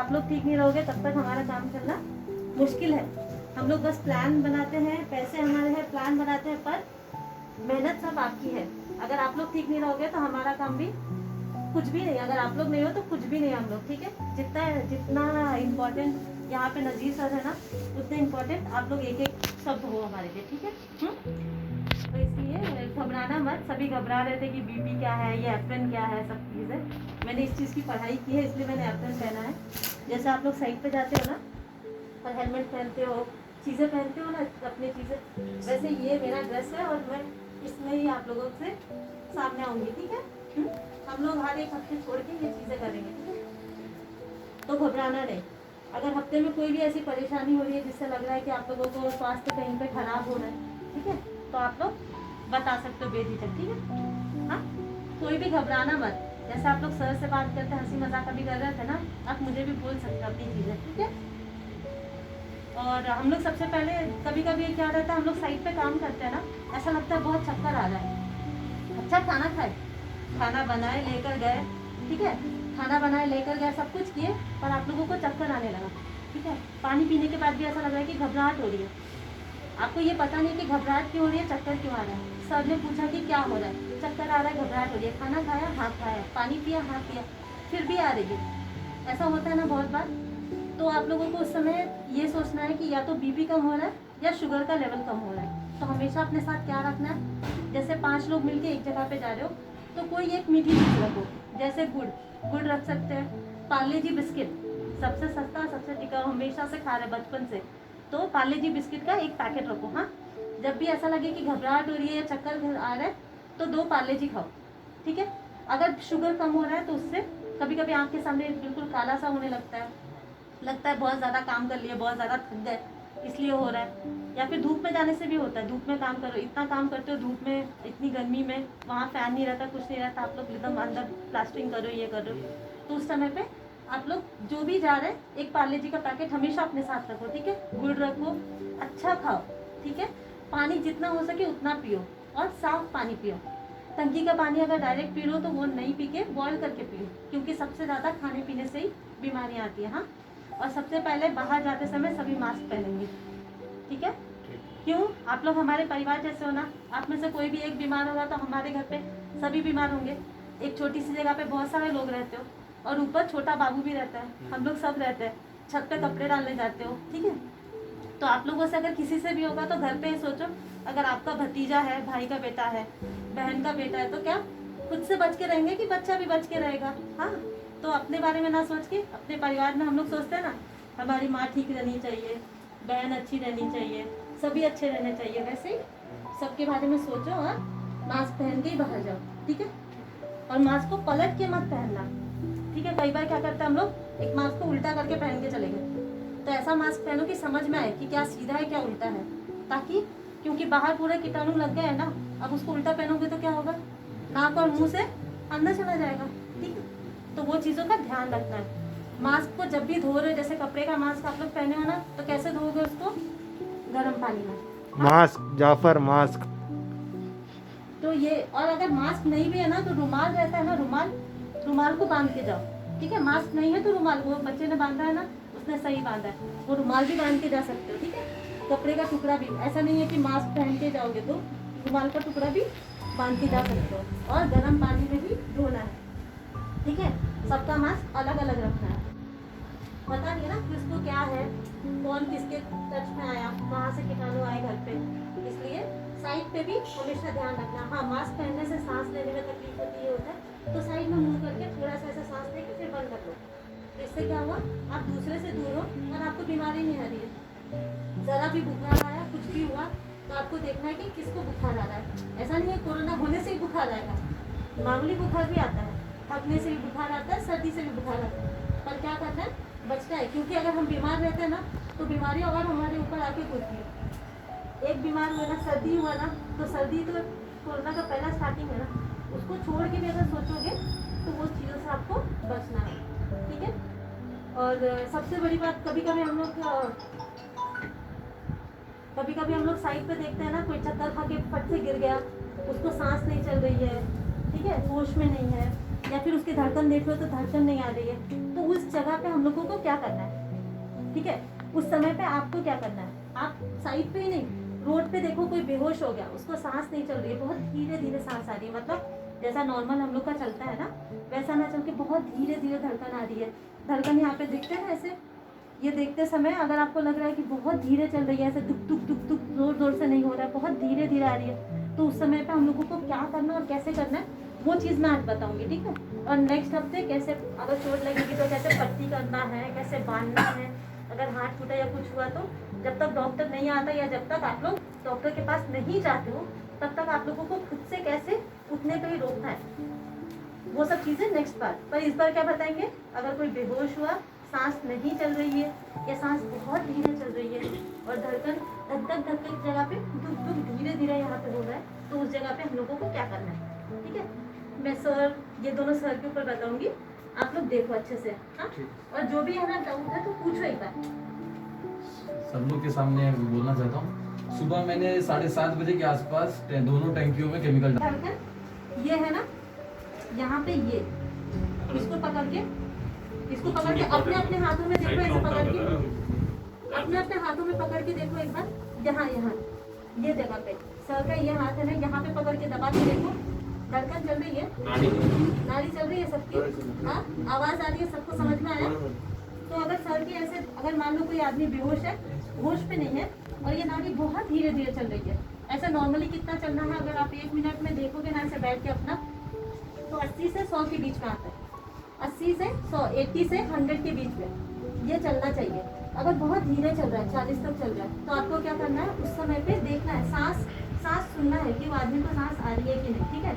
आप लोग ठीक नहीं रहोगे तब तक हमारा काम चलना मुश्किल है। हम लोग बस प्लान बनाते हैं, पैसे हमारे हैं, प्लान बनाते हैं, पर मेहनत सब आपकी है। अगर आप लोग ठीक नहीं रहोगे तो हमारा काम भी कुछ भी नहीं। अगर आप लोग नहीं हो तो कुछ भी नहीं हम लोग, ठीक है। जितना इम्पोर्टेंट यहाँ पे नजीर सर है ना, उतने इम्पोर्टेंट आप लोग एक एक शब्द हो हमारे लिए, ठीक है। तो इसलिए घबराना मत। सभी घबरा रहे थे कि बीपी क्या है, ये एप्रन क्या है, सब चीज़ें। मैंने इस चीज़ की पढ़ाई की है, इसलिए मैंने एप्रन पहना है। जैसे आप लोग साइड पे जाते हो ना और हेलमेट पहनते हो, चीज़ें पहनते हो ना अपनी चीज़ें, वैसे ये मेरा ड्रेस है और मैं इसमें ही आप लोगों से सामने आऊँगी, ठीक है। हम लोग हर एक हफ्ते छोड़ के ये चीज़ें करेंगे, ठीक है। तो घबराना नहीं। अगर हफ्ते में कोई भी ऐसी परेशानी हो रही है जिससे लग रहा है कि आप लोगों को स्वास्थ्य कहीं पे खराब हो रहा है, ठीक है, तो आप लोग बता सकते हो बेझिझक, ठीक है। हाँ, कोई भी घबराना मत। जैसे आप लोग सर से बात करते हंसी मजाक अभी कर रहे थे ना, आप मुझे भी बोल सकते हो अपनी चीज़ें, ठीक है। और हम लोग सबसे पहले कभी कभी क्या रहता है, हम लोग साइड पे काम करते हैं ना, ऐसा लगता है बहुत चक्कर आ रहा है। अच्छा खाना खाए, खाना बनाए लेकर गए, ठीक है, खाना बनाए लेकर गए, सब कुछ किए, पर आप लोगों को चक्कर आने लगा, ठीक है। पानी पीने के बाद भी ऐसा लग रहा है कि घबराहट हो रही है। आपको ये पता नहीं कि घबराहट क्यों हो रही है, चक्कर क्यों आ रहा है। सर ने पूछा कि क्या हो रहा है, चक्कर आ रहा है, घबराहट हो रही है। खाना खाया, हाँ खाया, पानी पिया, हाँ पिया, फिर भी आ रही है। ऐसा होता है ना बहुत बार। तो आप लोगों को उस समय ये सोचना है कि या तो बीपी कम हो रहा है या शुगर का लेवल कम हो रहा है। तो हमेशा अपने साथ क्या रखना है, जैसे 5 लोग मिलके एक जगह पे जा रहे हो तो कोई एक मीठी चीज़ रखो, जैसे गुड़ रख सकते हैं। पार्ले जी बिस्किट सबसे सस्ता, सबसे टिकाऊ, हमेशा से खा रहे बचपन से, तो पार्ले जी बिस्किट का एक पैकेट रखो। हाँ, जब भी ऐसा लगे कि घबराहट हो रही है या चक्कर आ रहा है तो 2 पार्ले जी खाओ, ठीक है। अगर शुगर कम हो रहा है तो उससे कभी कभी आँख के सामने बिल्कुल काला सा होने लगता है बहुत ज़्यादा काम कर लिया, बहुत ज़्यादा थक गए इसलिए हो रहा है। या फिर धूप में जाने से भी होता है। धूप में काम करो, इतना काम करते हो धूप में, इतनी गर्मी में, वहाँ फैन नहीं रहता, कुछ नहीं रहता, आप लोग एकदम अंदर प्लास्टिंग करो, ये करो, तो उस समय पे आप लोग जो भी जा रहे हैं एक पार्ले जी का पैकेट हमेशा अपने साथ रखो, ठीक है। गुड़ रखो, अच्छा खाओ, ठीक है। पानी जितना हो सके उतना पियो और साफ पानी पियो। टंकी का पानी अगर डायरेक्ट पी लो तो वो नहीं पी के बॉयल करके पियो, क्योंकि सबसे ज़्यादा खाने पीने से ही बीमारियाँ आती है। हाँ, और सबसे पहले बाहर जाते समय सभी मास्क पहनेंगे, ठीक है। क्यों, आप लोग हमारे परिवार जैसे हो ना। आप में से कोई भी एक बीमार होगा तो हमारे घर पे सभी बीमार होंगे। एक छोटी सी जगह पे बहुत सारे लोग रहते हो और ऊपर छोटा बाबू भी रहता है, हम लोग सब रहते हैं। छत पे कपड़े डालने जाते हो, ठीक है। तो आप लोगों से अगर किसी से भी होगा तो घर पे ही सोचो, अगर आपका भतीजा है, भाई का बेटा है, बहन का बेटा है, तो क्या खुद से बच के रहेंगे कि बच्चा भी बच के रहेगा। हाँ, तो अपने बारे में ना सोच के अपने परिवार में हम लोग सोचते हैं ना, हमारी माँ ठीक रहनी चाहिए, बहन अच्छी रहनी चाहिए, सभी अच्छे रहने चाहिए, वैसे ही सबके बारे में सोचो और मास्क पहन के ही बाहर जाओ, ठीक है। और मास्क को पलट के मत पहनना, ठीक है। कई बार क्या करते हैं हम लोग, एक मास्क को उल्टा करके पहन के चले गए। तो ऐसा मास्क पहनो कि समझ में आए कि क्या सीधा है क्या उल्टा है, ताकि, क्योंकि बाहर पूरे कीटाणु लग गए हैं ना, अब उसको उल्टा पहनोगे तो क्या होगा, नाक और मुंह से अंदर चला जाएगा, ठीक है। तो वो चीज़ों का ध्यान रखना है। मास्क को जब भी धो रहे हो, जैसे कपड़े का मास्क आप लोग पहने हो ना, तो कैसे धोगे उसको, गर्म पानी में। मास्क जाफर मास्क। तो ये, और अगर मास्क नहीं भी है ना तो रुमाल रहता है ना, रुमाल को बांध के जाओ, ठीक है। मास्क नहीं है तो रुमाल, वो बच्चे ने बांधा है ना, उसने सही बांधा है, वो रुमाल भी बांध के जा सकते हो, ठीक है। कपड़े का टुकड़ा भी, ऐसा नहीं है कि मास्क पहन के जाओगे तो रुमाल का टुकड़ा भी बांध के जा सकते हो। और गर्म पानी में भी धोना है, ठीक है। सबका मास्क अलग अलग रखना है। पता नहीं है ना किसको क्या है, कौन किसके टच में आया, वहाँ से कीटाणु आए घर पे, इसलिए साइड पे भी हमेशा ध्यान रखना। हाँ, मास्क पहनने से सांस लेने में तकलीफ होती है, होता है, तो साइड में मुंह करके थोड़ा सा ऐसा सांस लेके फिर बंद कर लो। तो इससे क्या हुआ, आप दूसरे से दूर हो और आपको बीमारी नहीं आ रही है। ज़रा भी बुखार आया, कुछ भी हुआ, तो आपको देखना है कि किसको बुखार आ रहा है। ऐसा नहीं है कोरोना होने से ही बुखार आएगा, मामूली बुखार भी आता है, थकने से भी बुखार आता है, सर्दी से भी बुखार आता है, पर क्या करना है, बचना है। क्योंकि अगर हम बीमार रहते हैं ना तो बीमारी अगर हमारे ऊपर आके गिरती है। एक बीमार हुआ ना, सर्दी हुआ ना, तो सर्दी तो कोरोना का पहला स्टार्टिंग है ना, उसको छोड़ के भी अगर सोचोगे तो वो चीज़ों से आपको बचना है, ठीक है। और सबसे बड़ी बात, कभी कभी हम लोग साइड पे देखते हैं ना, कोई चक्कर खा के फट से गिर गया, उसको सांस नहीं चल रही है, ठीक है, होश में नहीं है, या फिर उसकी धड़कन देख लो तो धड़कन नहीं आ रही है, तो उस जगह पे हम लोगों को क्या करना है, ठीक है। उस समय पे आपको क्या करना है, आप साइड पे ही नहीं, रोड पे देखो कोई बेहोश हो गया, उसको सांस नहीं चल रही है, बहुत धीरे धीरे सांस आ रही है, मतलब जैसा नॉर्मल हम लोग का चलता है ना वैसा ना चल के बहुत धीरे धीरे धड़कन आ रही है। धड़कन यहाँ पे दिखते हैं ऐसे, ये देखते समय अगर आपको लग रहा है कि बहुत धीरे चल रही है, ऐसे दुख दुख दुख दुख जोर जोर से नहीं हो रहा है, बहुत धीरे धीरे आ रही है, तो उस समय पे हम लोगों को क्या करना और कैसे करना है वो चीज़ मैं आज बताऊंगी, ठीक है। और नेक्स्ट हफ्ते कैसे अगर चोट लगेगी तो कैसे पट्टी करना है, कैसे बांधना है, अगर हाथ टूटा या कुछ हुआ तो जब तक डॉक्टर नहीं आता या जब तक आप लोग डॉक्टर के पास नहीं जाते हो तब तक आप लोगों को खुद से कैसे उठने पे ही रोकना है, वो सब चीज़ें नेक्स्ट बार। पर इस बार क्या बताएंगे, अगर कोई बेहोश हुआ, सांस नहीं चल रही है या सांस बहुत धीरे चल रही है और धड़कन धक धक धक धक जगह पे दुख दुख धीरे धीरे यहाँ पे हो रहा है, तो उस जगह पे हम लोगों को क्या करना है, ठीक है। मैं सर ये दोनों सर के ऊपर बताऊंगी, आप लोग देखो अच्छे से, हाँ। और जो भी है ना डाउट है तो पूछो एक बार। सब लोग के सामने बोलना चाहता हूँ, सुबह मैंने 7:30 बजे के आसपास दोनों टैंकियों में केमिकल धड़कन ये है ना, यहाँ पे ये इसको पकड़ के अपने अपने हाथों में देखो, ऐसे पकड़ के अपने अपने हाथों में पकड़ के देखो एक बार, यहाँ यहाँ ये जगह पे सर का ये हाथ है ना, यहाँ पे पकड़ के दबा के देखो, धड़कन चल रही है, नाड़ी चल रही है सबकी, हाँ आवाज आ रही है, सबको समझ में आया। तो अगर सर की ऐसे, अगर मान लो कोई आदमी बेहोश है, होश पे नहीं है और ये नाड़ी बहुत धीरे धीरे चल रही है, ऐसा नॉर्मली कितना चलना है अगर आप 1 मिनट में देखोगे ना ऐसे बैठ के अपना, तो 80 से 100 के बीच में आता है, 80 से 100, 80 से 100 के बीच में ये चलना चाहिए। अगर बहुत धीरे चल रहा है, 40 तक चल रहा है, तो आपको क्या करना है, उस समय पे देखना है, सांस सुनना है कि वो आदमी को सांस आ रही है कि नहीं, ठीक है।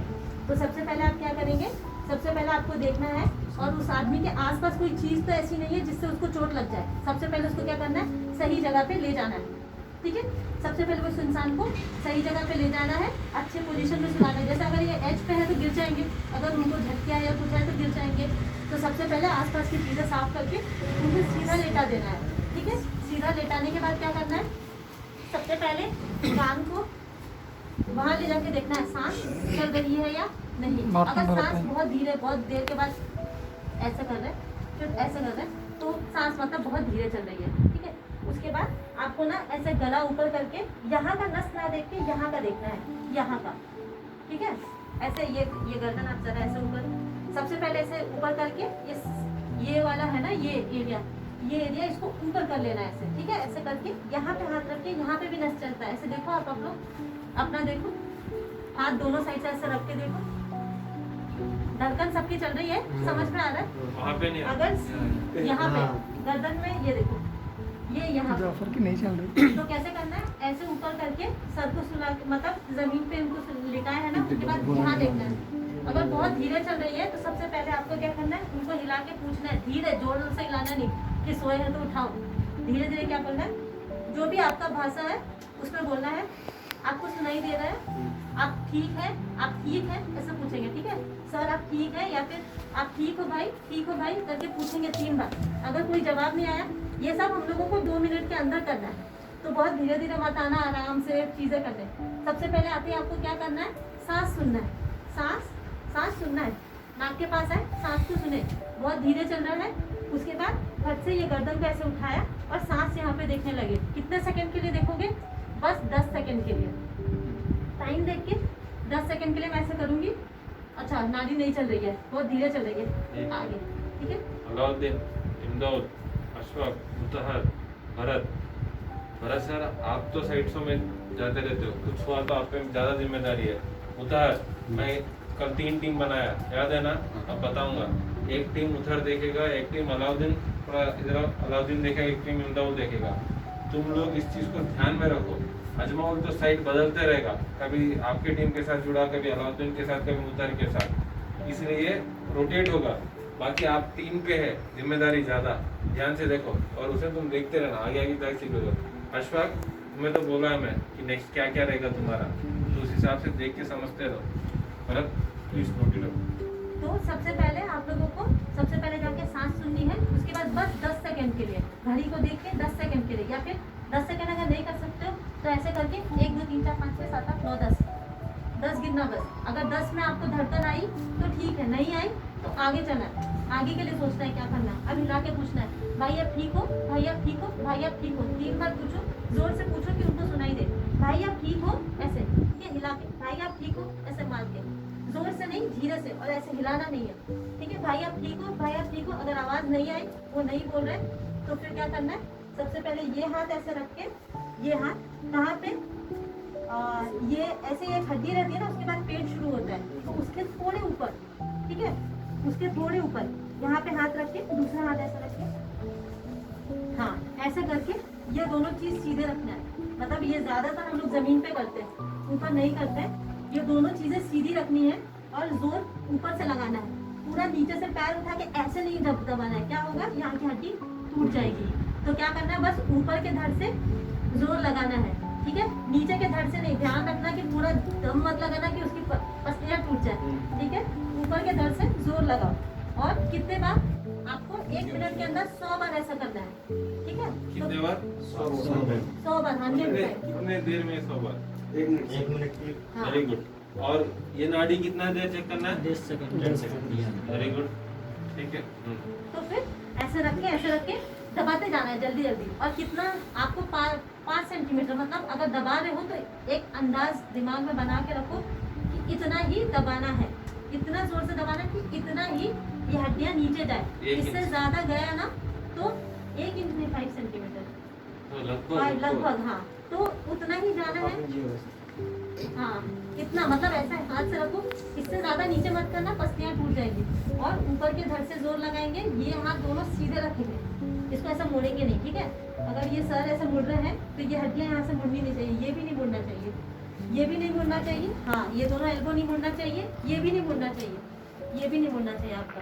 तो सबसे पहले आप क्या करेंगे, सबसे पहले आपको देखना है और उस आदमी के आसपास कोई चीज़ तो ऐसी नहीं है जिससे उसको चोट लग जाए, सबसे पहले उसको क्या करना है, सही जगह पे ले जाना है, ठीक है। सबसे पहले उस इंसान को सही जगह पे ले जाना है, अच्छे पोजीशन में सुलाना है। जैसे अगर ये एज पे है तो गिर जाएंगे, अगर उनको झटके आए या कुछ है तो गिर जाएंगे, तो सबसे पहले आसपास की चीज़ें साफ करके उनको सीधा लेटा देना है, ठीक है। सीधा लेटाने के बाद क्या करना है, सबसे पहले कान को वहाँ ले जाके देखना है सांस चल रही है या नहीं। अगर सांस बहुत धीरे, बहुत देर के बाद ऐसा कर रहे हैं, फिर ऐसा कर रहे हैं, तो सांस मतलब बहुत धीरे चल रही है, ठीक है। उसके बाद आपको ना ऐसे गला ऊपर करके यहाँ का नस ना देख के यहाँ का देखना है, यहाँ का, ठीक है। ऐसे ये गर्दन आप जरा ऐसे ऊपर, सबसे पहले ऐसे ऊपर करके ये वाला है ना, ये एरिया इसको ऊपर कर लेना है ऐसे, ठीक है। ऐसे करके यहाँ पे हाथ रख के, यहाँ पे भी नस चलता है, ऐसे देखो आप लोग अपना देखो, हाथ दोनों साइड से ऐसे रख के देखो, धड़कन सबकी चल रही है, समझ में आ रहा है। वहाँ पे नहीं, अगर यहाँ पे गर्दन में ये देखो, ये यहाँ जाफर की नहीं चल रही। तो कैसे करना है, ऐसे ऊपर करके सर को सुला के, मतलब जमीन पे इनको लिटाया है ना, उसके बाद यहाँ देखना है। अगर बहुत धीरे चल रही है तो सबसे पहले आपको क्या करना है, उनको हिला के पूछना है, धीरे जोर से हिलाना नहीं कि सोए हैं तो उठाओ, धीरे धीरे क्या बोलना है, जो भी आपका भाषा है उसमें बोलना है, आपको सुनाई दे रहा है, आप ठीक है, आप ठीक है, ऐसे पूछेंगे, ठीक है। सर आप ठीक है, या फिर आप ठीक हो भाई करके पूछेंगे 3 बार। अगर कोई जवाब नहीं आया, ये सब हम लोगों को 2 मिनट के अंदर करना है, तो बहुत धीरे धीरे मत आना, आराम से चीज़ें करने। सबसे पहले आते ही आपको क्या करना है, सांस सुनना है, सांस सुनना है, नाक के पास आए, सांस को सुने, बहुत धीरे चल रहा है। उसके बाद फट से ये गर्दन को ऐसे उठाया और सांस यहाँ पे देखने लगे। कितने सेकंड के लिए देखोगे, बस 10 सेकंड के लिए, टाइम देख के 10 सेकंड के लिए मैं ऐसे करूँगी। अच्छा, नाड़ी नहीं चल रही है, बहुत धीरे चल रही है, आगे, ठीक है। अलाउद्दीन, इमदाद, अशफाक, मुतहर, भरत सर, आप तो साइट्सों में जाते रहते हो, कुछ हुआ तो आप पे ज़्यादा जिम्मेदारी है। मुतहर, मैं कल 3 टीम बनाया, याद है ना, अब बताऊंगा। एक टीम उधर देखेगा, एक टीम अलाउद्दीन, थोड़ा इधर अलाउद्दीन देखेगा, एक टीम इमदाद देखेगा। तुम लोग इस चीज़ को ध्यान में रखो। अजमौल तो साइड बदलते रहेगा, कभी आपकी टीम के साथ जुड़ा, कभी अलाउद्दीन के साथ, कभी मुतहर के साथ, इसलिए रोटेट होगा। बाकी आप 3 पे है, जिम्मेदारी ज़्यादा, ध्यान से देखो और उसे तुम देखते रहना, आगे आगे तक सीखोगे। अशफाक, तुम्हें तो बोला है मैं कि नेक्स्ट क्या क्या रहेगा तुम्हारा, तो उस हिसाब से देख के समझते रहो। Bharat, please note it up. तो सबसे पहले आप लोगों को सबसे पहले जाके सांस सुननी है, उसके बाद बस 10 सेकंड के लिए घड़ी को देख के 10 सेकंड के लिए, या फिर 10 सेकंड अगर नहीं कर सकते हो तो ऐसे करके 1 2 3 4 5 6 7 8 9 10 गिनना बस। अगर 10 में आपको धड़कन आई तो ठीक है, नहीं आई तो आगे चलना है। आगे के लिए सोचना है क्या करना है। अब हिला के पूछना है, भाई आप ठीक हो, भाई आप ठीक हो, भाई आप ठीक हो। 3 बार पूछो, जोर से पूछो कि उनको सुनाई दे, भाई आप ठीक हो, ऐसे, ठीक है, हिला के, भाई आप ठीक हो, ऐसे मार के, जोर से नहीं, धीरे से, और ऐसे हिलाना नहीं है, ठीक है। भाई आप ठीक हो, भाई आप ठीक हो। अगर आवाज नहीं आई, वो नहीं बोल रहे, तो फिर क्या करना है, सबसे पहले ये हाथ ऐसे रख के, ये हाथ कहाँ पे, ये ऐसे एक हड्डी रहती है ना, उसके बाद पेट शुरू होता है, तो उसके थोड़े ऊपर, ठीक है, उसके थोड़े ऊपर यहाँ पे हाथ रख के, दूसरा हाथ ऐसा रख के, हाँ ऐसे करके ये दोनों चीज सीधे रखना है। मतलब ये ज्यादातर हम लोग जमीन पे करते हैं, ऊपर नहीं करते हैं। ये दोनों चीजें सीधी रखनी है और जोर ऊपर से लगाना है। पूरा नीचे से पैर उठा के ऐसे नहीं दबाना है, क्या होगा, यहाँ की हड्डी टूट जाएगी। तो क्या करना है, बस ऊपर के धड़ से जोर लगाना है, ठीक है, नीचे के धड़ से नहीं। ध्यान रखना कि पूरा दम मत लगाना कि उसकी पसलियाँ टूट जाए, ठीक है। ऊपर के धड़ से जोर लगाओ। और कितने बार, आपको 1 मिनट के अंदर 100 बार ऐसा करना है, ठीक है। कितने बार? 100 बार, 100 कितने देर में 100 बार? 1 मिनट की। हाँ। Very good. और ये नाड़ी कितना देर चेक करना है? 10 सेकंड। वेरी गुड, ठीक है। तो फिर ऐसे रख के दबाते जाना है जल्दी जल्दी। और कितना आपको 5 सेंटीमीटर, मतलब अगर दबा रहे हो तो एक अंदाज दिमाग में बना के रखो कि इतना ही दबाना है, इतना जोर से दबाना है कि इतना ही ये हड्डियां नीचे जाए। इससे ज्यादा गया ना तो 1 इंच नहीं, 5 सेंटीमीटर, तो लगभग हाँ, तो उतना ही जाना है। हाँ, इतना, मतलब ऐसा हाथ से रखो, इससे ज्यादा नीचे मत करना, पसलियाँ टूट जाएंगी। और ऊपर के धड़ से जोर लगाएंगे, ये हाथ दोनों सीधे रखेंगे, इसको ऐसा मोड़ेंगे नहीं, ठीक है। अगर ये सर ऐसे मुड़ रहे हैं तो ये हड्डियाँ यहाँ से मुड़नी नहीं चाहिए, ये भी नहीं मुड़ना चाहिए, ये भी नहीं मुड़ना चाहिए, हाँ ये दोनों एल्बो नहीं मुड़ना चाहिए, ये भी नहीं मुड़ना चाहिए, ये भी नहीं मुड़ना चाहिए आपका।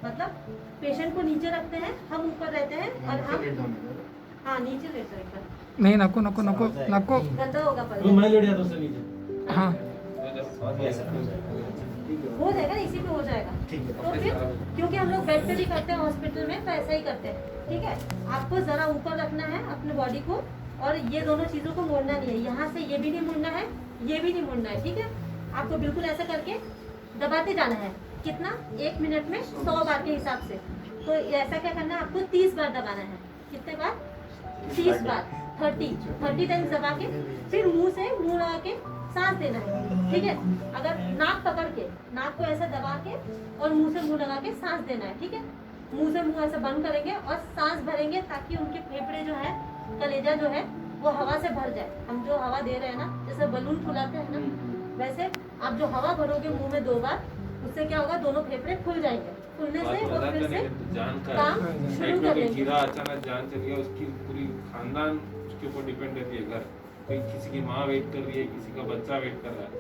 मतलब पेशेंट को नीचे रखते हैं, हम ऊपर रहते हैं और हम, हाँ नीचे लेट रखते हैं। नहीं नको नको नको नको गंदा होगा पर मैं लेट जाता हूँ नीचे। हाँ हो जाएगा ना, इसी पे हो जाएगा। तो फिर क्योंकि हम लोग बेड पे भी करते हैं हॉस्पिटल में, तो ऐसा ही करते हैं, ठीक है। आपको जरा ऊपर रखना है अपने बॉडी को, और ये दोनों चीजों को मोड़ना नहीं है, यहाँ से ये भी नहीं मुड़ना है, ये भी नहीं मुड़ना है, ठीक है। आपको बिल्कुल ऐसा करके दबाते जाना है। कितना, 1 मिनट में 100 बार के हिसाब से। तो ऐसा क्या करना है, आपको 30 बार दबाना है। कितने बार, 30 बार, 30 टाइम्स दबा के फिर मुंह से मुंह लगा के सांस देना है, ठीक है। अगर नाक पकड़ के, नाक को ऐसा दबा के और मुंह से मुंह लगा के सांस देना है, ठीक है। मुंह से मुंह ऐसे बंद करेंगे और सांस भरेंगे, ताकि उनके फेफड़े जो है, कलेजा जो है, वो हवा से भर जाए। हम जो हवा दे रहे हैं ना, जैसे बलून फुलाते हैं ना, वैसे आप जो हवा भरोगे मुंह में 2 बार, उससे क्या होगा, दोनों फेफड़े खुल जाएंगे। खुलने से वो फिर से जान का काम साइड शुरू में कर कोई देंगे। कीड़ा अचानक जान चल गया, उसकी पूरी खानदान उसके ऊपर डिपेंड रहती है। घर कोई, किसी की माँ वेट कर रही है, किसी का बच्चा वेट कर रहा है।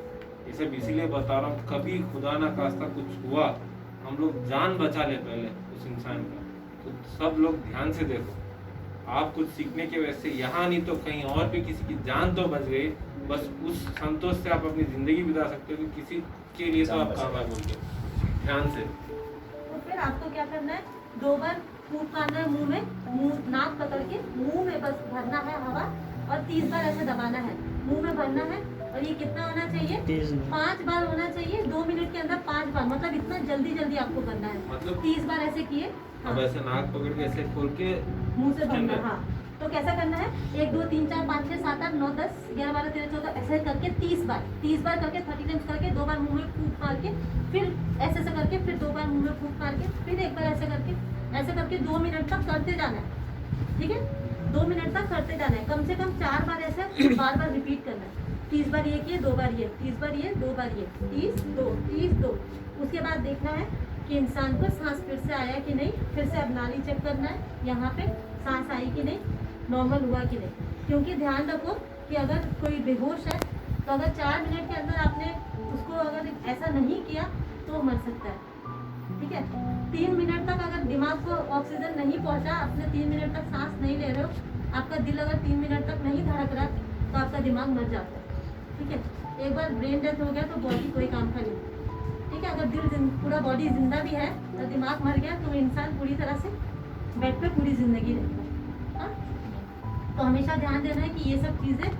ये सब इसीलिए बता रहा हूँ, कभी खुदा ना खास्ता कुछ हुआ, हम लोग जान बचा ले पहले उस इंसान का। तो सब लोग ध्यान से देखो, आप कुछ सीखने के वजह से यहाँ नहीं तो कहीं और भी किसी की जान तो बच गई। बस उस संतोष से आप अपनी जिंदगी बिता सकते हो कि किसी के लिए तो आप काम है बोल के, ध्यान से। तो फिर आपको क्या करना है, 2 बार फूंक मारना है मुंह में, मुंह नाक पकड़ के मुंह में बस भरना है हवा, और 30 बार ऐसे दबाना है, मुंह में भरना है। और ये कितना होना चाहिए, 5 बार होना चाहिए, 2 मिनट के अंदर 5 बार, मतलब इतना जल्दी जल्दी आपको करना है। मतलब 30 बार ऐसे किए, हाँ, अब ऐसे नाक पकड़ के ऐसे खोल के मुंह से भरना, हाँ। तो कैसा करना है, 1 2 3 4 5 6 7 8 9 10 11 12 13 14 ऐसे करके 30 बार करके 30 टाइम्स करके 2 बार मुंह में फूंक मार के, फिर ऐसे से करके, फिर 2 बार मुंह में फूंक मार के, फिर 1 बार ऐसे करके 2 मिनट तक करते जाना है, ठीक है। 2 मिनट तक करते जाना है, कम से कम 4 बार ऐसे बार रिपीट करना है। 30 बार ये किए, 2 बार ये, 30 बार ये, 2 बार ये, 30 2। उसके बाद देखना है कि इंसान को सांस फिर से आया कि नहीं, फिर से अब नाली चेक करना है, यहाँ पे सांस आई कि नहीं, नॉर्मल हुआ कि नहीं। क्योंकि ध्यान रखो कि अगर कोई बेहोश है, तो अगर 4 मिनट के अंदर आपने उसको अगर ऐसा नहीं किया तो मर सकता है, ठीक है। 3 मिनट तक अगर दिमाग को ऑक्सीजन नहीं पहुंचा, आपने 3 मिनट तक सांस नहीं ले रहे हो, आपका दिल अगर 3 मिनट तक नहीं धड़क रहा, तो आपका दिमाग मर जाता है, ठीक है। एक बार ब्रेन डेथ हो गया तो बॉडी कोई काम का नहीं, ठीक है। अगर दिल पूरा बॉडी जिंदा भी है और दिमाग मर गया, तो इंसान पूरी तरह से बेड पे पूरी जिंदगी रहता है, हाँ? तो हमेशा ध्यान देना है कि ये सब चीज़ें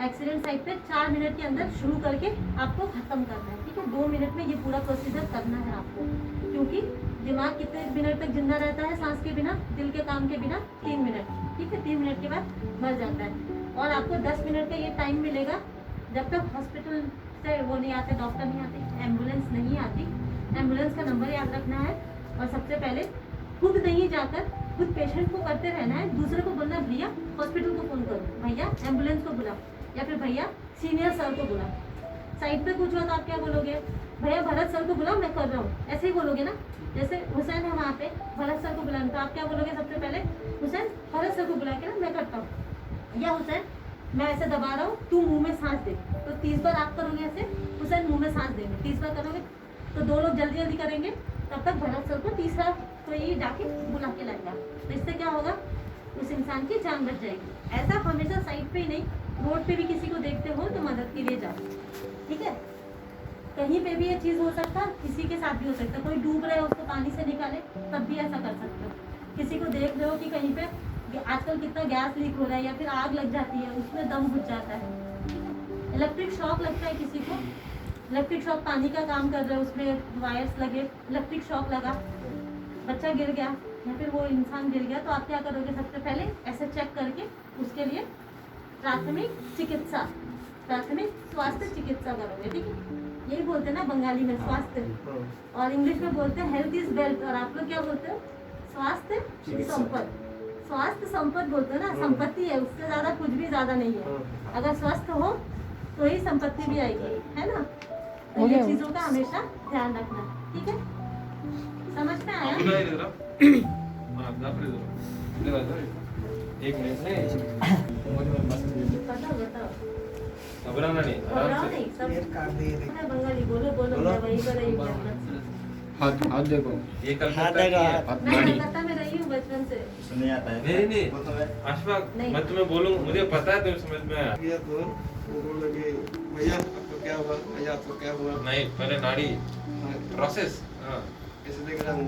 एक्सीडेंट साइड पे 4 मिनट के अंदर शुरू करके आपको खत्म करना है, ठीक है। 2 मिनट में ये पूरा प्रोसीजर करना है आपको, क्योंकि दिमाग कितने मिनट तक जिंदा रहता है सांस के बिना, दिल के काम के बिना? 3 मिनट, ठीक है। 3 मिनट के बाद मर जाता है। और आपको 10 मिनट का ये टाइम मिलेगा जब तक हॉस्पिटल से वो नहीं आते, डॉक्टर नहीं आते, एम्बुलेंस नहीं आती। एम्बुलेंस का नंबर याद रखना है और सबसे पहले खुद नहीं जाकर खुद पेशेंट को करते रहना है, दूसरे को बोलना भैया हॉस्पिटल को फ़ोन करो, भैया एम्बुलेंस को बुलाओ, या फिर भैया सीनियर सर को बुलाओ। साइड पे कुछ हुआ तो आप क्या बोलोगे? भैया भरत सर को बुलाओ, मैं कर रहा हूँ, ऐसे ही बोलोगे ना। जैसे हुसैन है वहाँ पे, भरत सर को बुलाना, तो आप क्या बोलोगे सबसे पहले? हुसैन भरत सर को बुला के ना मैं करता हूँ, या हुसैन मैं ऐसे दबा रहा हूँ, तू मुंह में सांस दे। तो 30 बार आप करोगे ऐसे, हुसैन मुंह में सांस देंगे। 30 बार करोगे तो 2 लोग जल्दी जल्दी करेंगे, तब तक भरत सर को तीसरा कोई जाके बुला के लाएगा। तो इससे क्या होगा? उस इंसान की जान बच जाएगी। ऐसा हमेशा साइड पे ही नहीं, रोड पे भी किसी को देखते हो तो मदद के लिए जाओ, ठीक है। कहीं पे भी ये चीज़ हो सकता है, किसी के साथ भी हो सकता है। कोई डूब रहा है उसको पानी से निकाले, तब भी ऐसा कर सकते हो। किसी को देख रहे हो कि कहीं पे आजकल कितना गैस लीक हो रहा है या फिर आग लग जाती है, उसमें दम घुट जाता है, इलेक्ट्रिक शॉक लगता है किसी को, इलेक्ट्रिक शॉक पानी का काम कर रहा है, उसमें वायर्स लगे, इलेक्ट्रिक शॉक लगा, बच्चा गिर गया या फिर वो इंसान गिर गया, तो आप क्या करोगे? सबसे पहले ऐसे चेक करके उसके लिए प्राथमिक चिकित्सा, प्राथमिक स्वास्थ्य चिकित्सा करोगे, ठीक है। यही बोलते हैं ना बंगाली में स्वास्थ्य, और इंग्लिश में बोलते हैं हेल्थ इज वेल्थ, और आप लोग क्या बोलते हो? स्वास्थ्य संपत्ति। स्वास्थ्य संपत्ति बोलते हो ना, संपत्ति है, उससे ज़्यादा कुछ भी ज़्यादा नहीं है। अगर स्वस्थ हो तो ही संपत्ति भी आएगी, है ना। तो ये चीज़ों का हमेशा ध्यान रखना, ठीक है। समझ में आया? एक मिनट नहीं, बताओ बताओ, घबराना नहीं, आराम घबराओ से। नहीं, सब अरे बंगाली बोलो बोलो, मैं वही कर रही हूँ। हाथ देखो, ये कलकत्ता की है। हाथ मैं गाड़ी कलकत्ता में रही हूँ बचपन से। नहीं आता है। नहीं वो तो है। अशफाक, नहीं। मैं तुम्हें बोलूँ, मुझे पता है तुम समझ में आया। भैया तो वो बोल लगे भैया आपको क्या हुआ, भैया आपको क्या हुआ। नहीं, पहले नाड़ी हाँ, प्रोसेस, हाँ ऐसे देख रहा हूँ।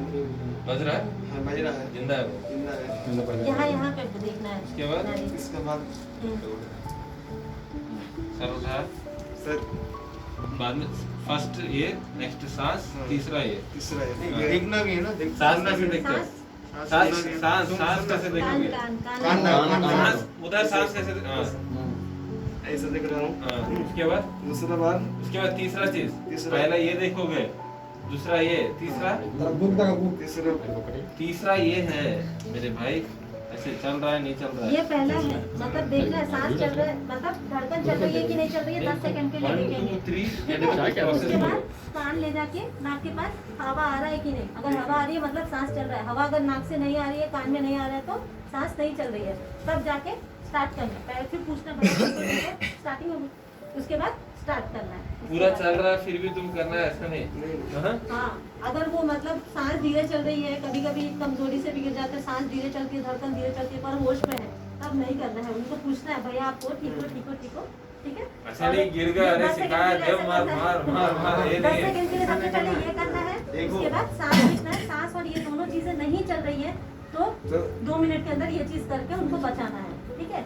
बज रहा है, हाँ बज रहा है, जिंदा है वो। जिंदा है। यहाँ पे देखना है। उसके बाद? नारी। इसके बाद सर उठा, सर बाद में फर्स्ट ये, नेक्स्ट सांस, हाँ। तीसरा ये। तीसरा है। ये देखना भी है ना, सांस कैसे देखते हो? सांस सांस सांस कैसे कान देखोगे? कान कान कान सांस उधर, सांस कैसे हाँ, ऐसे देख रहा हूँ। हाँ। उसके बाद? दूसरा बार उसके बाद तीसरा चीज, तीसरा। पहला ये देखोगे, दूसरा ये, तीसरा तीसरा ये है मेरे भाई। ऐसे चल रहा है, नहीं चल रहा ये है? पहला है, मतलब देखना है सांस चल रहा है, मतलब धड़कन चल रही है कि नहीं चल रही है, 10 सेकंड के लिए 1 देखेंगे। 2 3 ठीक है? उसके बाद प्रोसेस। कान ले जाके नाक के पास हवा आ रहा है कि नहीं, अगर हवा आ रही है मतलब सांस चल रहा है। हवा अगर नाक से नहीं आ रही है, कान में नहीं आ रहा है, तो सांस नहीं चल रही है। तब जाके स्टार्ट करना है, पहले फिर पूछना पड़ेगा स्टार्टिंग होगी, उसके बाद स्टार्ट करना है। पूरा चल रहा है फिर भी तुम करना है, ऐसा नहीं। हाँ? हाँ, अगर वो मतलब सांस धीरे चल रही है, कभी कभी कमजोरी से भी गिर जाते हैं, सांस धीरे चलती है, धड़कन धीरे चलती है, पर होश में है, तब नहीं करना है। उनको पूछना है भैया आपको ठीक हो ठीक हो ठीक हो, ठीक है। ऐसा नहीं गिर गया, अरे 10 सेकंड सिखाया के लिए जब ऐसा मार करना मार है। मार मार, ये 10 नहीं है। सेकंड के लिए सबसे पहले ये करना है, उसके बाद सांस खींचना है। सांस और ये दोनों चीजें नहीं चल रही है तो 2 मिनट के अंदर ये चीज करके उनको बचाना है, ठीक है।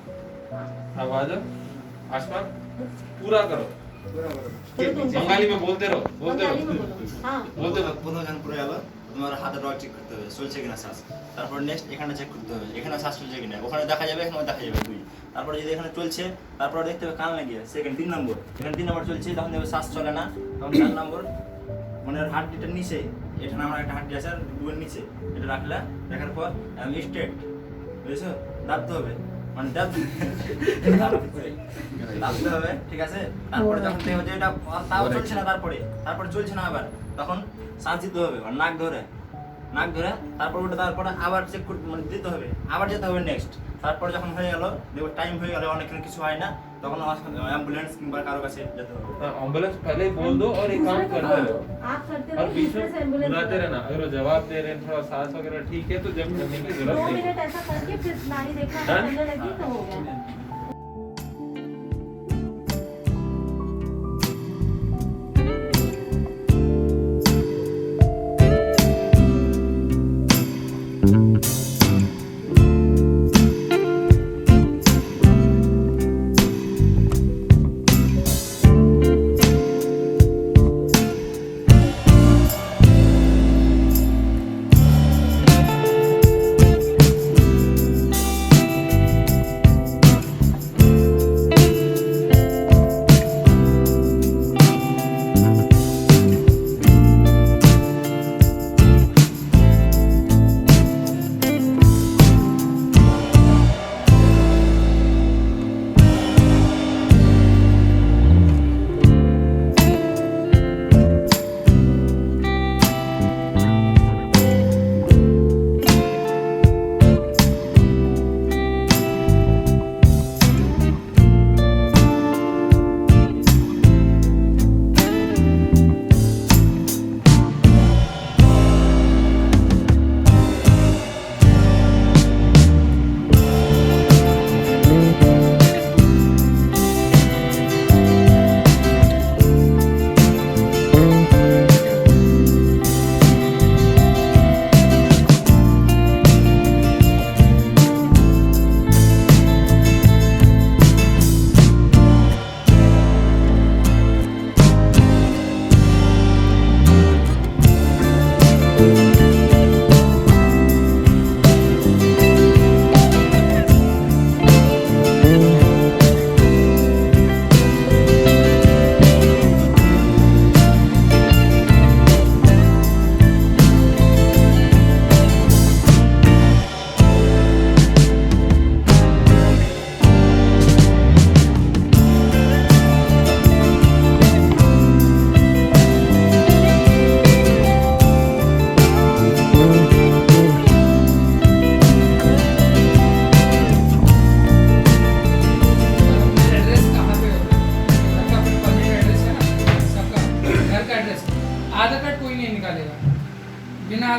अब आ जाओ, आसमान पूरा करो, चलो तुम बंगाली में बोलते रहो, बोलते बंगाली में रहो, बोलो। हाँ बोलते रहो। প্রথম যখন পুরো গেল তোমার হাতে ড্র চেক করতে হবে চলছে কিনা শ্বাস, তারপর নেক্সট এখানে চেক করতে হবে এখানে শ্বাস চলছে কিনা, ওখানে দেখা যাবে এখানে দেখা যাবে 2, তারপরে যদি এখানে চলছে তারপর দেখতে হবে কান লাগিয়ে সেকেন্ড 3 নম্বর, এখানে 3 নম্বর চলছে তখন দেখবে শ্বাস চলে না, তখন 4 নম্বর মানে হার্টবিটের নিচে এখানে আমার একটা হার্টবিট আছে আর দুয়ের নিচে এটা রাখলে দেখার পর আমি স্ট্রেট বুঝছো দাবতে হবে মানে দাবতে হবে, ঠিক আছে। তারপরে যখন দেখো যে এটা তাও চলছে না, তারপরে চলছে না আবার, তখন শ্বাস দিতে হবে আর নাক ধরে তারপর ওটা তারপরে আবার চেক করতে মানে দিতে হবে, আবার যেতে হবে নেক্সট। তারপরে যখন হয়ে গেল দেখো টাইম হয়ে গেলে অনেকক্ষণ কিছু হয় না, তখন অ্যাম্বুলেন্স কিংবা কারো কাছে যেতে হবে। एम्बुलेंस पहले ही बोल दो और एक काम कर दूसरे को बोल दो, दो। आप करते और रहो, बीच दूसरे से में एम्बुलेंस बुलाते रहना, अगर वो जवाब दे रहे हैं थोड़ा सांस वगैरह ठीक है तो जब करने की 2 जरूरत नहीं। मिनट ऐसा करके फिर नाड़ी देखना Done? चलने लगी तो हो गया।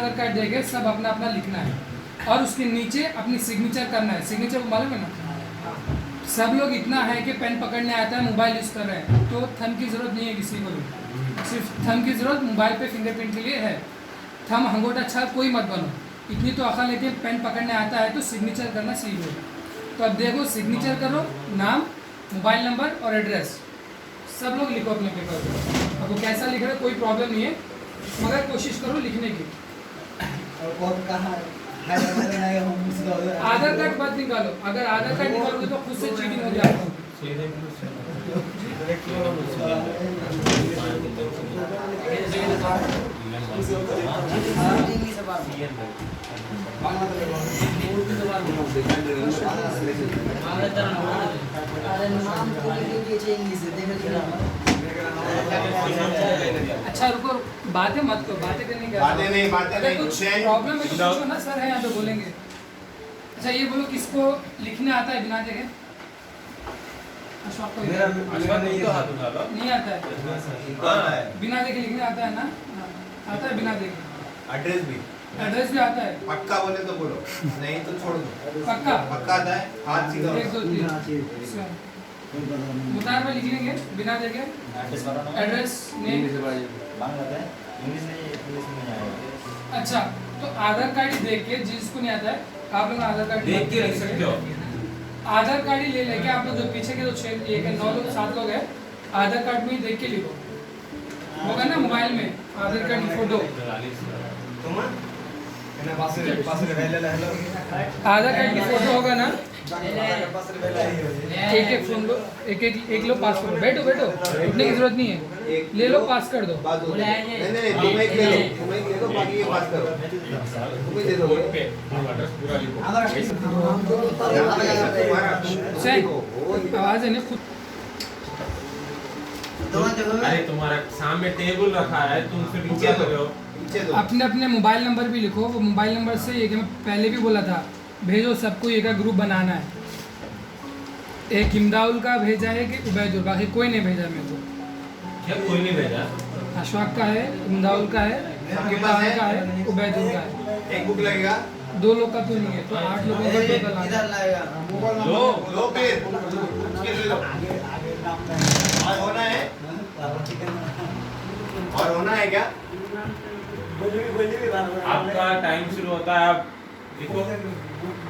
आधार कार्ड देके सब अपना अपना लिखना है और उसके नीचे अपनी सिग्नेचर करना है। सिग्नेचर मालूम है ना? सब लोग इतना है कि पेन पकड़ने आता है, मोबाइल यूज़ कर रहे हैं, तो थंब की ज़रूरत नहीं है किसी को भी। सिर्फ थंब की ज़रूरत मोबाइल पे फिंगरप्रिंट के लिए है। थंब अंगूठा छाप कोई मत बनो, इतनी तो अकल है कि पेन पकड़ने आता है तो सिग्नेचर करना सीखो। तो अब देखो, सिग्नेचर करो, नाम, मोबाइल नंबर और एड्रेस सब लोग लिखो अपने पेपर पर। अब वो कैसा लिख रहे हो कोई प्रॉब्लम नहीं है, मगर कोशिश करो लिखने की। आधार कार्ड मत निकालो, अगर आधार कार्ड निकालोगे तो खुद से चीटिंग हो जाएगा। अच्छा रुको, बातें मत करो, बातें करने की अगर कुछ प्रॉब्लम है तो पूछो ना, सर है यहाँ पे बोलेंगे। अच्छा ये बोलो, किसको लिखने आता है बिना देखे? अशोक को नहीं आता है? बिना देखे लिखने आता है ना? आता है बिना देखे? एड्रेस भी आता है। पक्का बोले तो बोलो, नहीं तो छोड़ दो। पक्का पक्का आता है, हाथ सीधा 1 2 3 मुतार में लिख लेंगे बिना देखे। एड्रेस बताना, एड्रेस नेम। बांग्ला है, इंग्लिश में नहीं आएगा। अच्छा तो आधार कार्ड ही देख के, जिसको नहीं आता है आप लोग आधार कार्ड देख के लिख सकते हो। आधार कार्ड ही ले लेके आप लोग जो पीछे के जो 9 लोग 7 लोग हैं, आधार कार्ड में ही देख के लिखो, होगा ना मोबाइल में आधार कार्ड की फोटो। आधार कार्ड की फोटो होगा ना, एक लो पास करो। बैठो उठने की जरूरत नहीं है, ले लो पास कर दो। नहीं तुम एक ले लो बाकी ये बात करो, तुम ही दे दो। आवाज है ना खुद। अरे तुम्हारा सामने टेबल रखा है, तुम फिर नीचे कर रहे हो। अपने अपने मोबाइल नंबर भी लिखो। वो मोबाइल नंबर से ये कि मैं पहले भी बोला था, भेजो सबको, एक ग्रुप बनाना है। एक इमदाउल का भेजा है कि उबैदुल, बाकी कोई नहीं भेजा मेरे को। क्या कोई नहीं भेजा? अशफाक का है, इमदाउल का है, इमदाउल का है, उबैदुल का है। एक बुक लगेगा, 2 लोग का तो नहीं है, तो 8 लोगों का टोटल आ गया। लो फिर उसके ले लो। और होना है क्या? आपका टाइम शुरू होता है, आप लिखो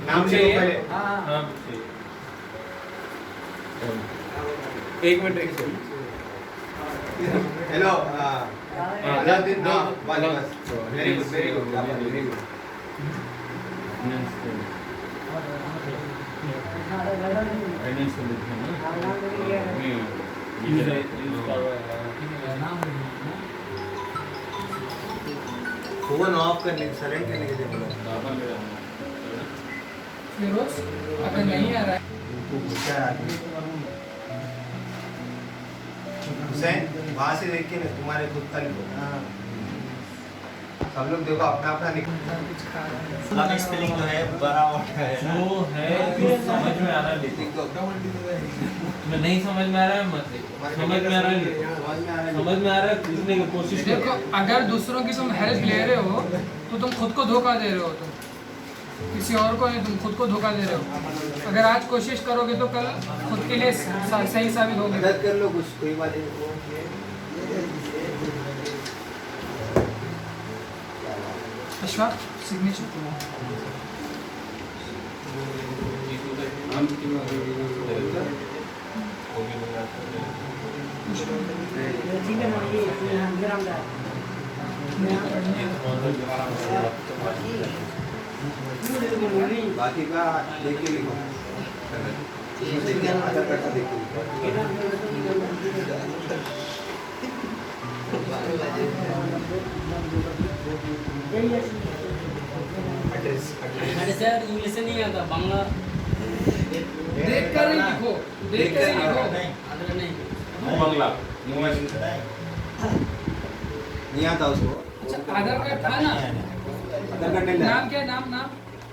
नाम लिखो पहले। हाँ, एक मिनट। हेलो अलाउद्दीन, बस very good very good. Phone of करने साइलेंट करने के लिए बोलो। फिरोज अगर नहीं आ रहा है हुसैन, वहाँ से देख के ना तुम्हारे खुद का लिखो। सब लोग देखो अपना अपना लिखो। बाकी स्पेलिंग जो है बड़ा है जो है जो समझ में आ रहा है लिखो, तुम्हें नहीं समझ में आ रहा है मत लिखो, समझ में आ रहा है लिखो, समझ में आ रहा है लिखने की कोशिश देखो, करो। अगर दूसरों की तुम हेल्प ले रहे हो तो तुम खुद को धोखा दे रहे हो, तुम किसी और को नहीं, तुम खुद को धोखा दे रहे हो। अगर आज कोशिश करोगे तो कल खुद के लिए सही साबित होगी। मदद कर लो कुछ, कोई बात नहीं। अशफाक सिग्नेचर बाकी का देख के लिखो, आधार कार्ड से देख के एड्रेस सर इंग्लिश से नहीं आता, बांग्ला देख कर ही लिखो, देख कर ही लिखो। आंध्र नहीं। बांग्ला नहीं आता उसको। अच्छा आधार कार्ड था ना? आधार कार्ड नहीं लाया। नाम क्या है? नाम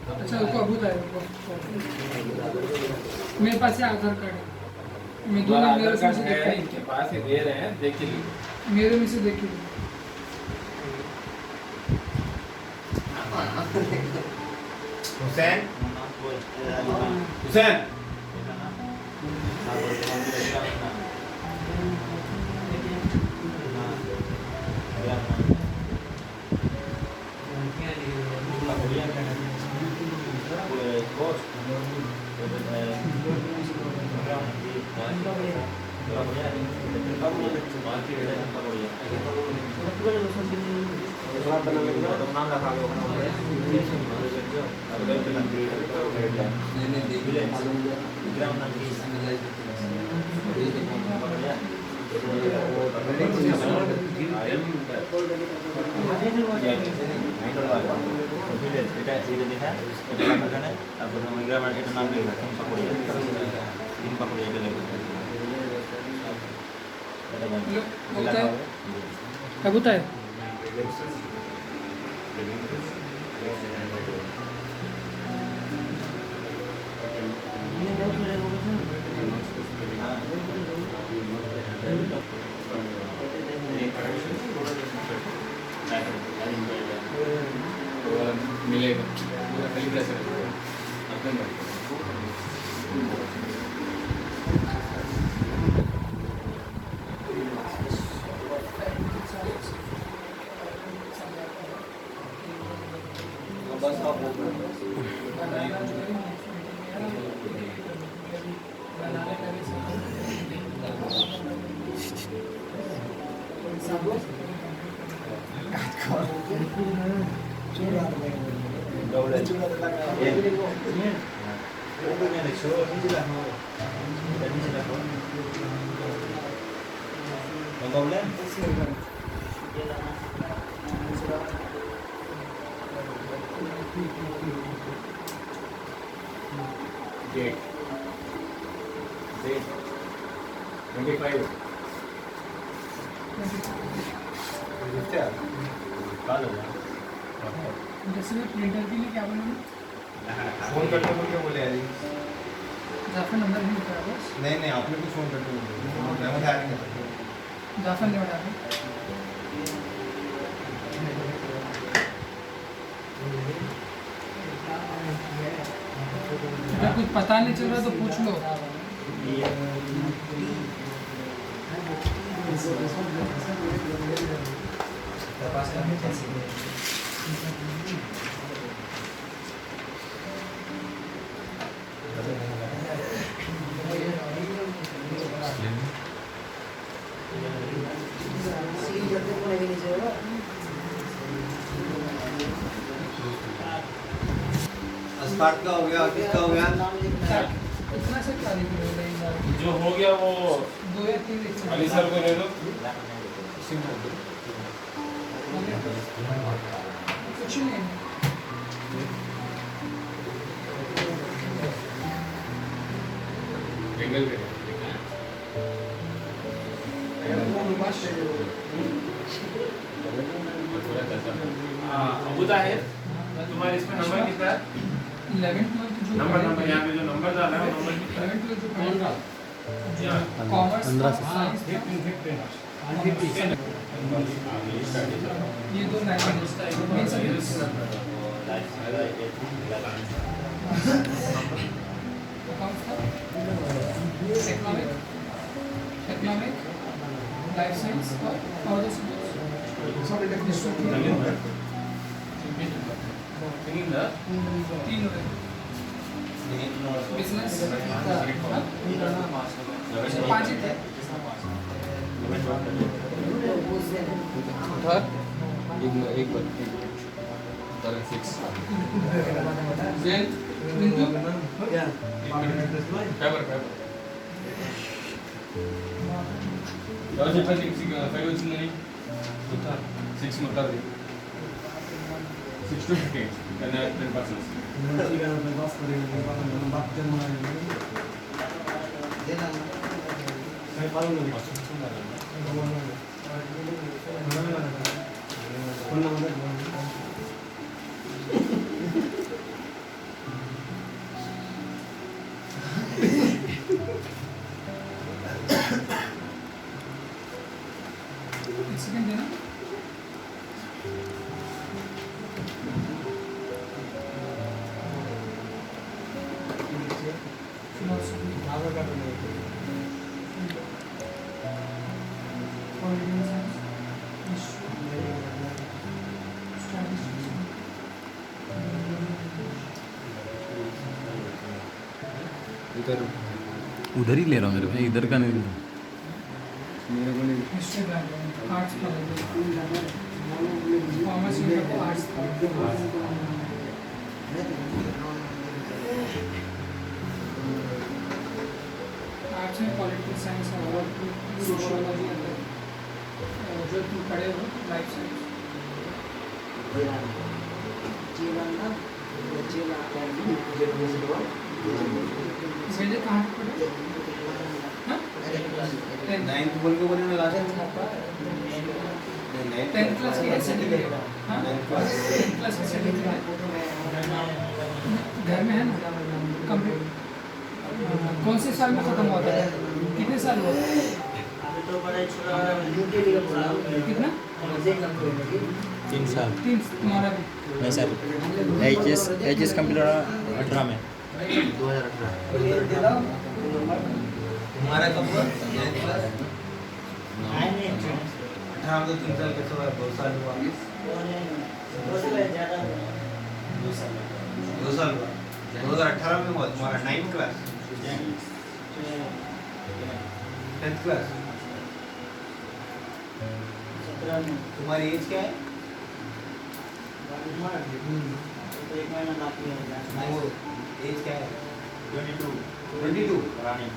अच्छा रुको, अबू था मेरे पास है आधार कार्ड है। मैं दो नाम मेरे से देख के इनके पास ही दे रहे हैं, देख के लिखो। मेरे में से देख के हुसैन हुसैन नाम रखा कबूतर मिलेगा खाली प्रेशर जैसे मैं प्रिंटर के लिए क्या बनाऊँ? फोन करते बोल के बोले यार जाफर नंबर भी लिखा है बस। नहीं नहीं आपने कुछ फोन करते बोले मैं उठा नहीं करता जाफर ने उठा अगर कुछ पता नहीं चल रहा तो पूछ लो। अस्पार्ट का हो गया किसका हो गया इतना से क्या लिख जो हो गया वो 2 या 3 लिख अली सर को दे दो कुछ नहीं एंगल पे अबू ताहिर तुम्हारे इसमें नंबर कितना है 11th मंथ जो नंबर यहाँ पे जो नंबर डाला है वो नंबर कितना है 11th में जो यहाँ कॉमर्स 15 ये दो लैंग्वेज इकोनॉमिक लाइफ साइंस और तीन बिजनेस 5 ही थे एक बार 6 जेन बिंदु पेपर రాజు 5 వచ్చిందని 6 మొత్తాది 6 to 15 and 10%. सेकंड देना उधर ही ले रहा हूँ मेरे भाई, इधर का नहीं। हिस्ट्री बैकग्राउंड आर्ट्स कॉमर्स को आर्ट्स आर्ट्स में पॉलिटिकल साइंस और सोशियोलॉजी जो तुम पढ़े हो लाइफ साइंस पहले कहाँ पढ़े? हाँ? 9th बोल के बोलने लगा टेंथ क्लास की कैसे डिग्री है? हाँ? 10th क्लास की डिग्री है? घर में है ना कंप्लीट। कौन से साल में खत्म हुआ था? कितने साल हुआ? कितना? 3 साल। 3। तुम्हारा भी? नहीं सर, एच एस कंप्यूटर 18 में। 2018 हमारा कब हुआ? 9th क्लास 18 में तो 3 साल कैसे हुआ? 2 साल हुआ। 2 साल हुआ। 2018 में हुआ तुम्हारा 9th क्लास 10th क्लास। तुम्हारी एज क्या है? वो एज क्या है? 22 रानी।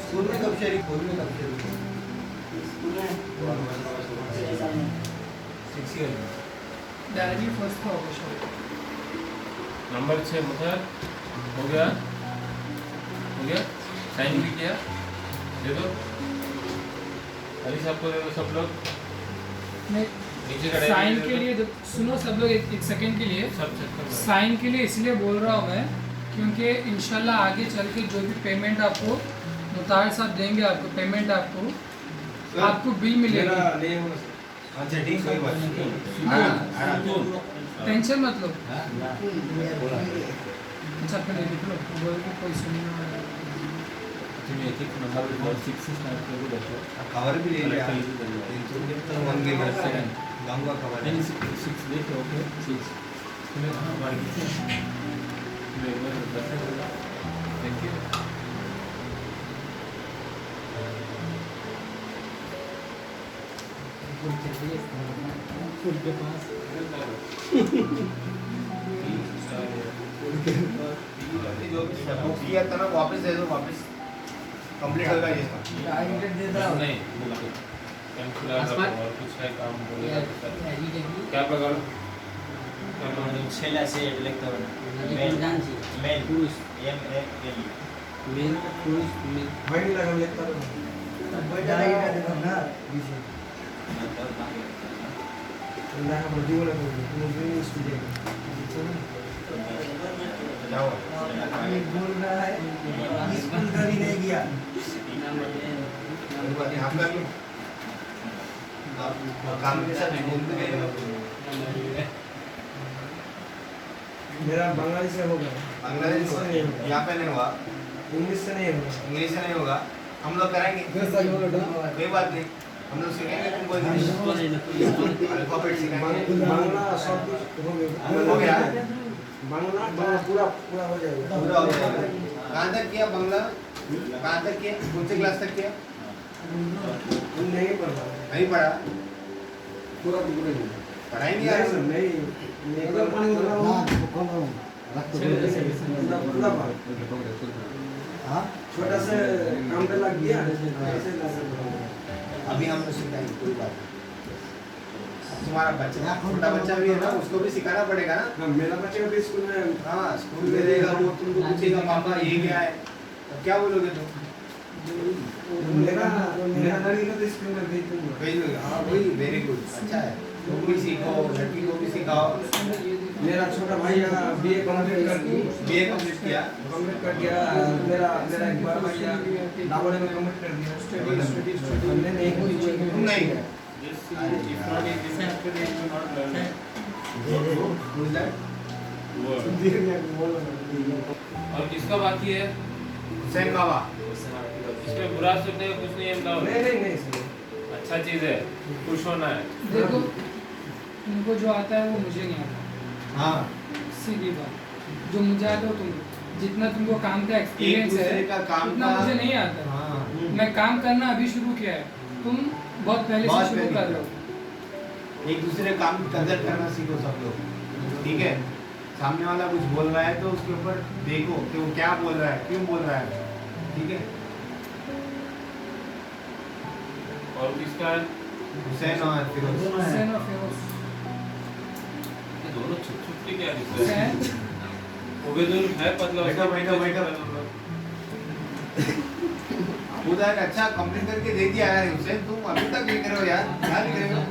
स्कूल में कब शरीक? स्कूल में कब शरीक? 6 ईयर। डायरेक्टली फर्स्ट का होगा शायद। नंबर 6 मुखर हो गया, साइन भी किया, दे दो अली साहब को, दे दो सब लोग नीचे खड़े साइन हैं, के लिए सुनो सब लोग एक सेकंड के लिए। सब चेक कर लो। साइन के लिए इसलिए बोल रहा हूँ मैं क्योंकि इंशाल्लाह आगे चल के जो भी पेमेंट आपको मुताहिर साहब देंगे, आपको पेमेंट आपको बिल मिलेगा। अच्छा ठीक, कोई बात नहीं। टेंशन मत लो। अच्छा पहले लिख लो, बोल के कोई सुनना तुम्हें एक नंबर 6 से स्टार्ट कर दो। कवर भी ले लिया। 1 घर से गाँव का कवर है। 6 देखो, ओके 6 तुम्हें कहाँ बार की तुम्हें एक बार बताया थैंक यू। फुल के पास जो भी सबूत किया था ना वापस दे दो, वापस कंप्लीट होगा ये इसका। नहीं कैंसुलर और कुछ है काम बोलेगा तो सर क्या पकड़ क्या पकड़ छेला से लिखते हो मेल पुरुष MAL मेन पुरुष मेन वही लगा लेता ना अल्लाह बड़ी वाला मुझे स्टूडेंट क्या हुआ? ये बोल रहा है स्कूल कभी नहीं गया। कोई बात नहीं, आप कर लो। आप काम के साथ घूमते गए हो। मेरा बंगाली से होगा, बांग्लादेश से नहीं होगा। यहाँ पे नहीं हुआ, इंग्लिश से नहीं होगा। इंग्लिश से नहीं होगा। हम लोग कराएंगे, कोई बात नहीं, हम लोग सीखेंगे तुमको इंग्लिश, अल्फाबेट सिखाएंगे। बांग्ला सब कुछ हो गया? बांग्ला पूरा पूरा हो जाएगा। पूरा हो जाएगा। कहाँ तक किया बांग्ला? कहाँ तक किया? कौन से क्लास तक किया? नहीं पढ़ा, नहीं पढ़ा? पूरा पूरा नहीं पढ़ाई नहीं आ रहा? नहीं अगर पानी हो रहा हाँ छोटा से काम पे लग गया ऐसे अभी हम लोग सिखाएंगे, कोई बात नहीं। तुम्हारा बच्चा छोटा बच्चा भी है ना, उसको भी सिखाना पड़ेगा ना। हाँ, मेरा बच्चा भी स्कूल में हाँ स्कूल में रहेगा, वो तुमको पूछेगा पापा ये क्या है, तो क्या बोलोगे तुम? मेरा लड़की को तो स्कूल में भेज दूंगा। भेज दोगे? हाँ वही, वेरी गुड, अच्छा है। तुम भी सीखो, लड़की को भी सिखाओ। मेरा छोटा भाई BA कंप्लीट कर दिया, BA कंप्लीट किया, कंप्लीट कर दिया। मेरा मेरा एक बड़ा भैया दावड़े में कंप्लीट कर दिया। हमने नहीं कुछ तुम नहीं गए? और किसका बाकी है? हुसैन बाबा। इसमें बुरा सोचने का कुछ नहीं है, बताओ। नहीं अच्छा चीज़ है, खुश होना है। देखो उनको जो आता है वो मुझे नहीं आता, हाँ सीधी बात। जो मुझे आता है तुम जितना तुमको काम का एक्सपीरियंस है दूसरे का काम उतना का- मुझे नहीं आता। हाँ मैं काम करना अभी शुरू किया है, तुम बहुत पहले से बहुत शुरू पहले। कर रहे हो। एक दूसरे काम की कदर करना सीखो सब लोग, ठीक है। सामने वाला कुछ बोल रहा है तो उसके ऊपर देखो कि वो क्या बोल रहा है, क्यों बोल रहा है, ठीक है। और किसका है? हुसैन और फिरोज। हुसैन और फिरोज। ये दोनों छुप छुप के क्या दिख रहे हुसैन हैं? उबेदुल है पतला, बैठो, उसके बैठो, पीछे बैठो। छुपा है। उधर अच्छा कंप्लीट करके दे दिया यार हुसैन, तुम अभी तक लिख रहे हो यार, क्या लिख रहे हो?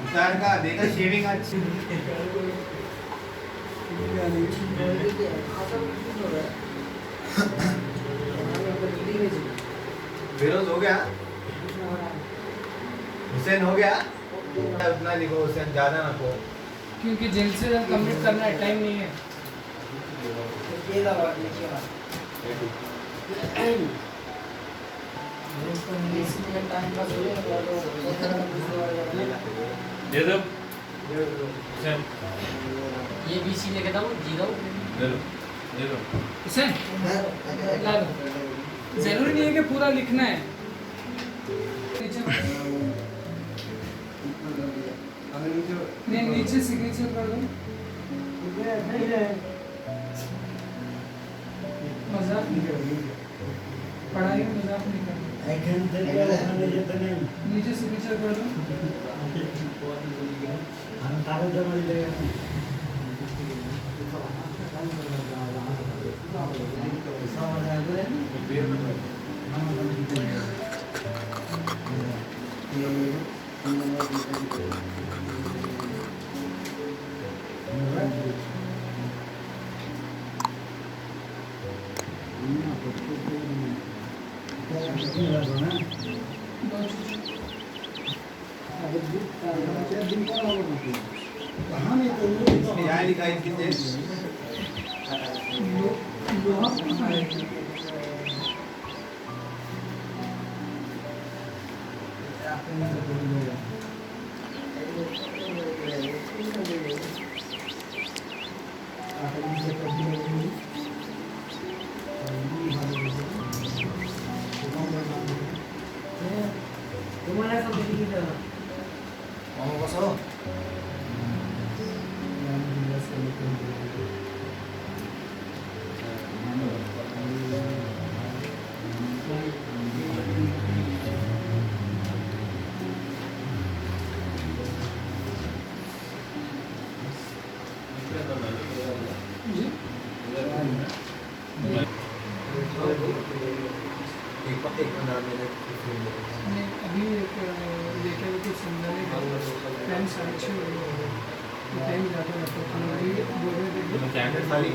उतार का देखा शेविंग अच्छी। फिरोज हो गया, हुसैन हो गया, उतना लिखो हुसैन, ज्यादा ना को। क्योंकि जल्द से जल्द कंप्लीट करना है, टाइम नहीं है। दे दो हुसैन, ये बी सी लेके दो जीरो दे दो, दे दो। हुसैन ला दो, जरूरी नहीं है कि पूरा लिखना है। नहीं, नीचे सिग्नेचर कर दो। मजाक नहीं करोगे, पढ़ाई में मजाक नहीं करना। नीचे सिग्नेचर कर दो। क्या लिखा है कितने? जी? नहीं, अभी एक लेके हुए कुछ सुंदर टाइम साढ़े 6 हो गए, टाइम ज़्यादा लगता है। अभी बोल रहे थे कि कैंडिडेट खाली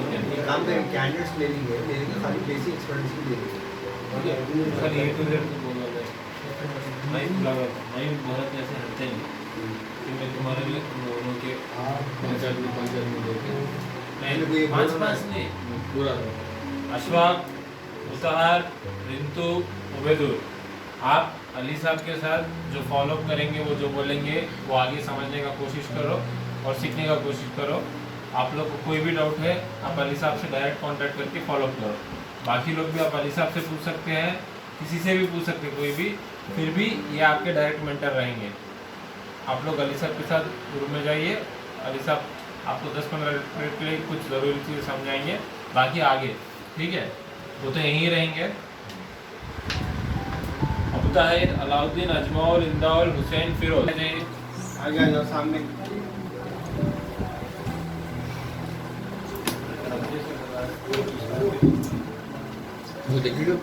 काम करें, कैंडिडेट्स ले लेंगे खाली बेसिक एक्सपीरियंस भी ले लेंगे। खाली A to Z तो बोला जाए। नहीं बुला रहा था, नहीं बहुत ऐसे हटते नहीं कि मैं तुम्हारे लिए तुम दोनों के 5 आदमी देखे नहीं, 5 नहीं पूरा अशफाक, मुतहर, रिंतू, उबैदुल, आप अली साहब के साथ जो फॉलोअप करेंगे, वो जो बोलेंगे वो आगे समझने का कोशिश करो और सीखने का कोशिश करो। आप लोग को कोई भी डाउट है आप अली साहब से डायरेक्ट कांटेक्ट करके फॉलोअप करो। बाकी लोग भी आप अली साहब से पूछ सकते हैं, किसी से भी पूछ सकते हैं, कोई भी, फिर भी ये आपके डायरेक्ट मेंटर रहेंगे। आप लोग अली साहब के साथ ग्रुप में जाइए, अली साहब आपको 10-15 मिनट के लिए कुछ ज़रूरी चीज़ें समझाएंगे, बाकी आगे ठीक है वो तो यहीं रहेंगे। अबू ताहिर, अलाउद्दीन, अजमौल, इंदाउल, हुसैन, फिरोज। आगे आ जाओ सामने। वो देखिएगा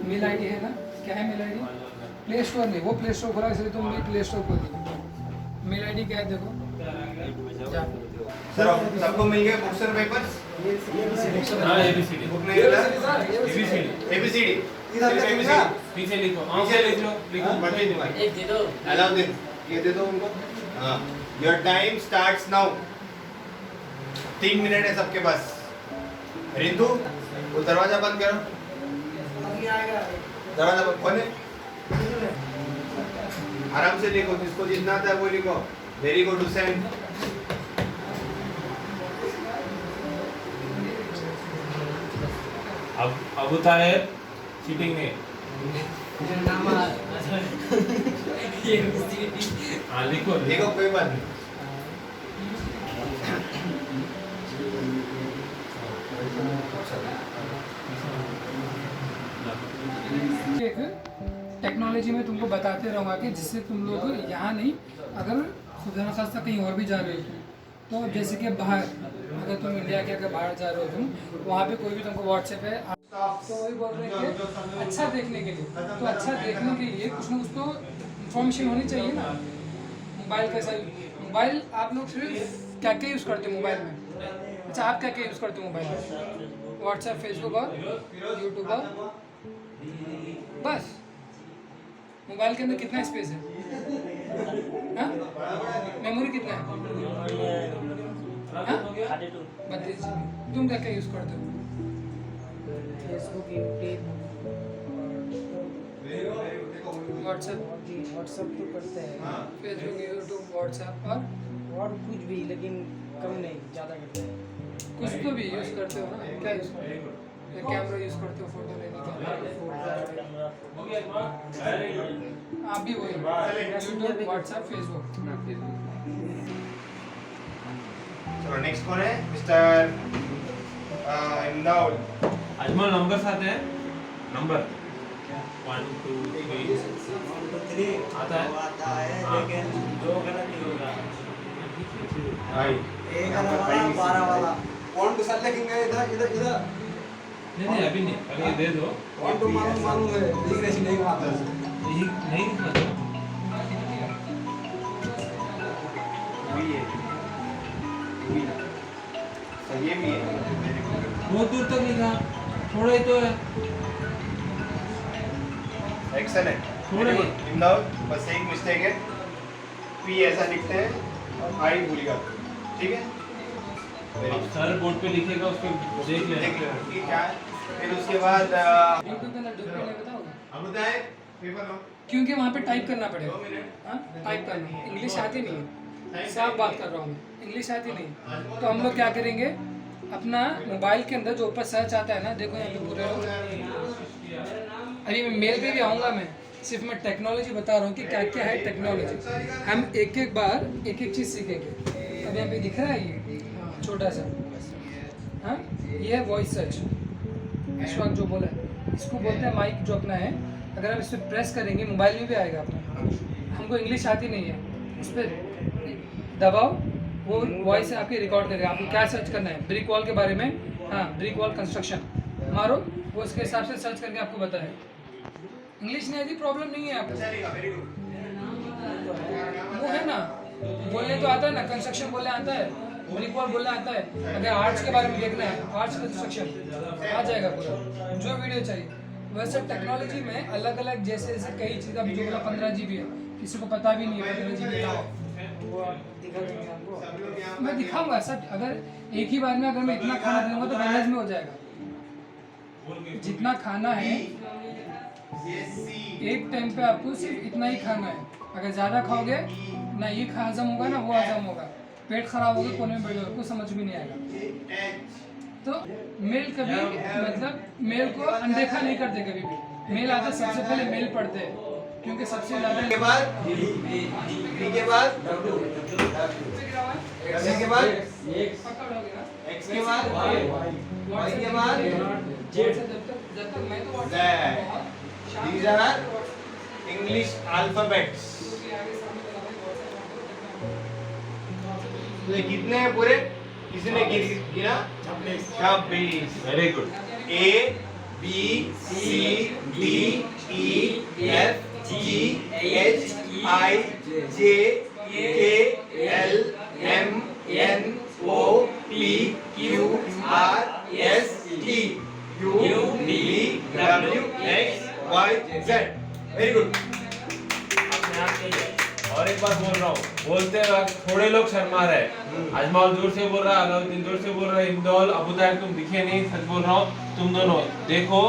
मेल आईडी है ना, क्या है मेल आईडी? प्ले स्टोर में, वो प्ले स्टोर खोला इसलिए तुम भी प्ले स्टोर खोल दो। मेल आईडी क्या है देखो। सर सबको मिल गए बुक्स और पेपर्स? हाँ ABCD बुक नहीं मिला? ABCD इधर से लिखा? पीछे लिखो पीछे लिख लो पढ़ने दो भाई। एक दे दो अलाउद्दीन ये दे दो उनको। हाँ your time starts now. 3 minute है सबके पास। रिंतु वो दरवाजा बंद करो। दरवाजा बंद कौन है? आराम से लिखो जिसको जितना आता है वो लिखो। Very good Hussain. अब अबू ताहिर चीटिंग नहीं। ये ABCD हाँ लिखो लिखो कोई बात नहीं। एक टेक्नोलॉजी में तुमको बताते रहूँगा कि जिससे तुम लोग यहाँ नहीं, अगर खुदा न खास्ता कहीं और भी जा रहे हो तो जैसे कि बाहर, अगर तुम इंडिया के अगर बाहर जा रहे हो तुम, वहाँ पे कोई भी तुमको व्हाट्सएप है तो वही बोल रहे हैं कि अच्छा देखने के लिए, तो अच्छा देखने के लिए कुछ ना कुछ तो इन्फॉर्मेशन होनी चाहिए ना। मोबाइल कैसा, मोबाइल आप लोग सिर्फ क्या क्या यूज़ करते हो मोबाइल में? अच्छा आप क्या क्या यूज़ करते हो मोबाइल में? व्हाट्सएप, फेसबुक और यूट्यूब और बस। मोबाइल के अंदर कितना स्पेस है? हाँ? मेमोरी कितना है? हाँ? 32 GB। तुम क्या क्या यूज़ करते हो? फेसबुक, यूट्यूब, व्हाट्सएप तो करते हैं। फेसबुक, यूट्यूब, व्हाट्सएप और कुछ भी, लेकिन कम नहीं, ज़्यादा करते हैं। कुछ तो भी यूज़ करते हो ना? क्या यूज़ करते हो? या कैमरा यूज़ करते हो फोटो लेने के? आप भी वही यूट्यूब, व्हाट्सएप, फेसबुक। चलो नेक्स्ट कौन है? मिस्टर इमदाद। अजमल नंबर आते हैं? नंबर 1 2 3 आता है लेकिन 2 गलत नहीं होगा। भाई एक वाला 12 वाला कौन टू साल लिखेंगे इधर इधर इधर नहीं अभी नहीं, अभी दे दो। कौन टू मालूम है इंग्लिश नहीं आता है। यही नहीं लिखना था। ये भी है। बहुत दूर तक लिखा, थोड़ा ही तो है। एक्सेलेंट। थोड़ा ही। इमदाद बस एक मिस्टेक है, पी ऐसा लिखते हैं और आई भूल गया, ठीक है? अब सर बोर्ड पे लिखेगा, उस पे देख लेना। देख लेना कि क्या है। फिर उसके बाद यूट्यूब के अंदर डुप्लीकेट नहीं बताओगे? अब बताए पेपर लो। क्योंकि वहाँ पे टाइप करना पड़ेगा। हाँ, टाइप करना, इंग्लिश आती नहीं है, साफ बात कर रहा हूँ मैं, इंग्लिश आती नहीं। तो हम लोग क्या करेंगे, अपना मोबाइल के अंदर जो ऊपर सर्च आता है ना, देखो यहाँ पे पूरे अभी मैं मेल पे भी आऊँगा। मैं सिर्फ मैं टेक्नोलॉजी बता रहा हूँ कि क्या क्या है टेक्नोलॉजी। हम एक एक बार एक एक चीज़ सीखेंगे। अब यहाँ पे दिख रहा है ये छोटा सा, हाँ ये है वॉइस सर्च। अशफाक जो बोला है इसको बोलते हैं माइक जो अपना है। अगर हम इस पर प्रेस करेंगे मोबाइल में भी आएगा अपना। हमको इंग्लिश आती नहीं है, इस पर दबाओ, वो वॉइस आपकी रिकॉर्ड करेगा। आपको क्या सर्च करना है, ब्रिक वॉल के बारे में, हाँ ब्रिक वॉल कंस्ट्रक्शन मारो, वो उसके हिसाब से सर्च करके आपको बताए। इंग्लिश नहीं आती, प्रॉब्लम नहीं है आपको, वो है ना, बोलने तो आता है ना, कंस्ट्रक्शन बोलने आता है, ब्रिक वॉल बोलने आता है। अगर आर्ट्स के बारे में देखना है, आर्ट्स कंस्ट्रक्शन आ जाएगा पूरा, जो वीडियो चाहिए। वैसे टेक्नोलॉजी में अलग अलग जैसे जैसे कई चीज़, अब जो बोला 15 GB है, किसी को पता भी नहीं है 15 GB क्या है। मैं दिखाऊंगा सब। अगर एक ही बार में अगर मैं इतना खाना दूंगा तो बैलेंस में हो जाएगा। जितना खाना है एक टाइम पे आपको सिर्फ इतना ही खाना है। अगर ज़्यादा खाओगे ना ये हजम होगा ना वो हजम होगा, पेट खराब होगा, कोने में बैठे होगा, कुछ समझ भी नहीं आएगा। तो मेल कभी मतलब मेल को अनदेखा नहीं करते कभी भी। मेल आता सबसे पहले मेल पढ़ते हैं, क्योंकि सबसे ज़्यादा के बाद के बाद के बाद एक्स के बाद वाई के बाद जब तक मैं तो these are English alphabets। तो ये कितने हैं पूरे? किसने गिना? 26। Very good. A B C D E F G H I J K L M N O P Q R S T U V W X Y Z। Very good. अपने आप के लिए। और एक बात बोल रहा हूँ, बोलते वक्त थोड़े लोग शर्मा रहे। अजमल जोर से बोल रहा है, अलाउद्दीन जोर से बोल रहा है, इंदौल, अबू ताहिर तुम दिखे नहीं, सच बोल रहा हूँ। तुम दोनों देखो,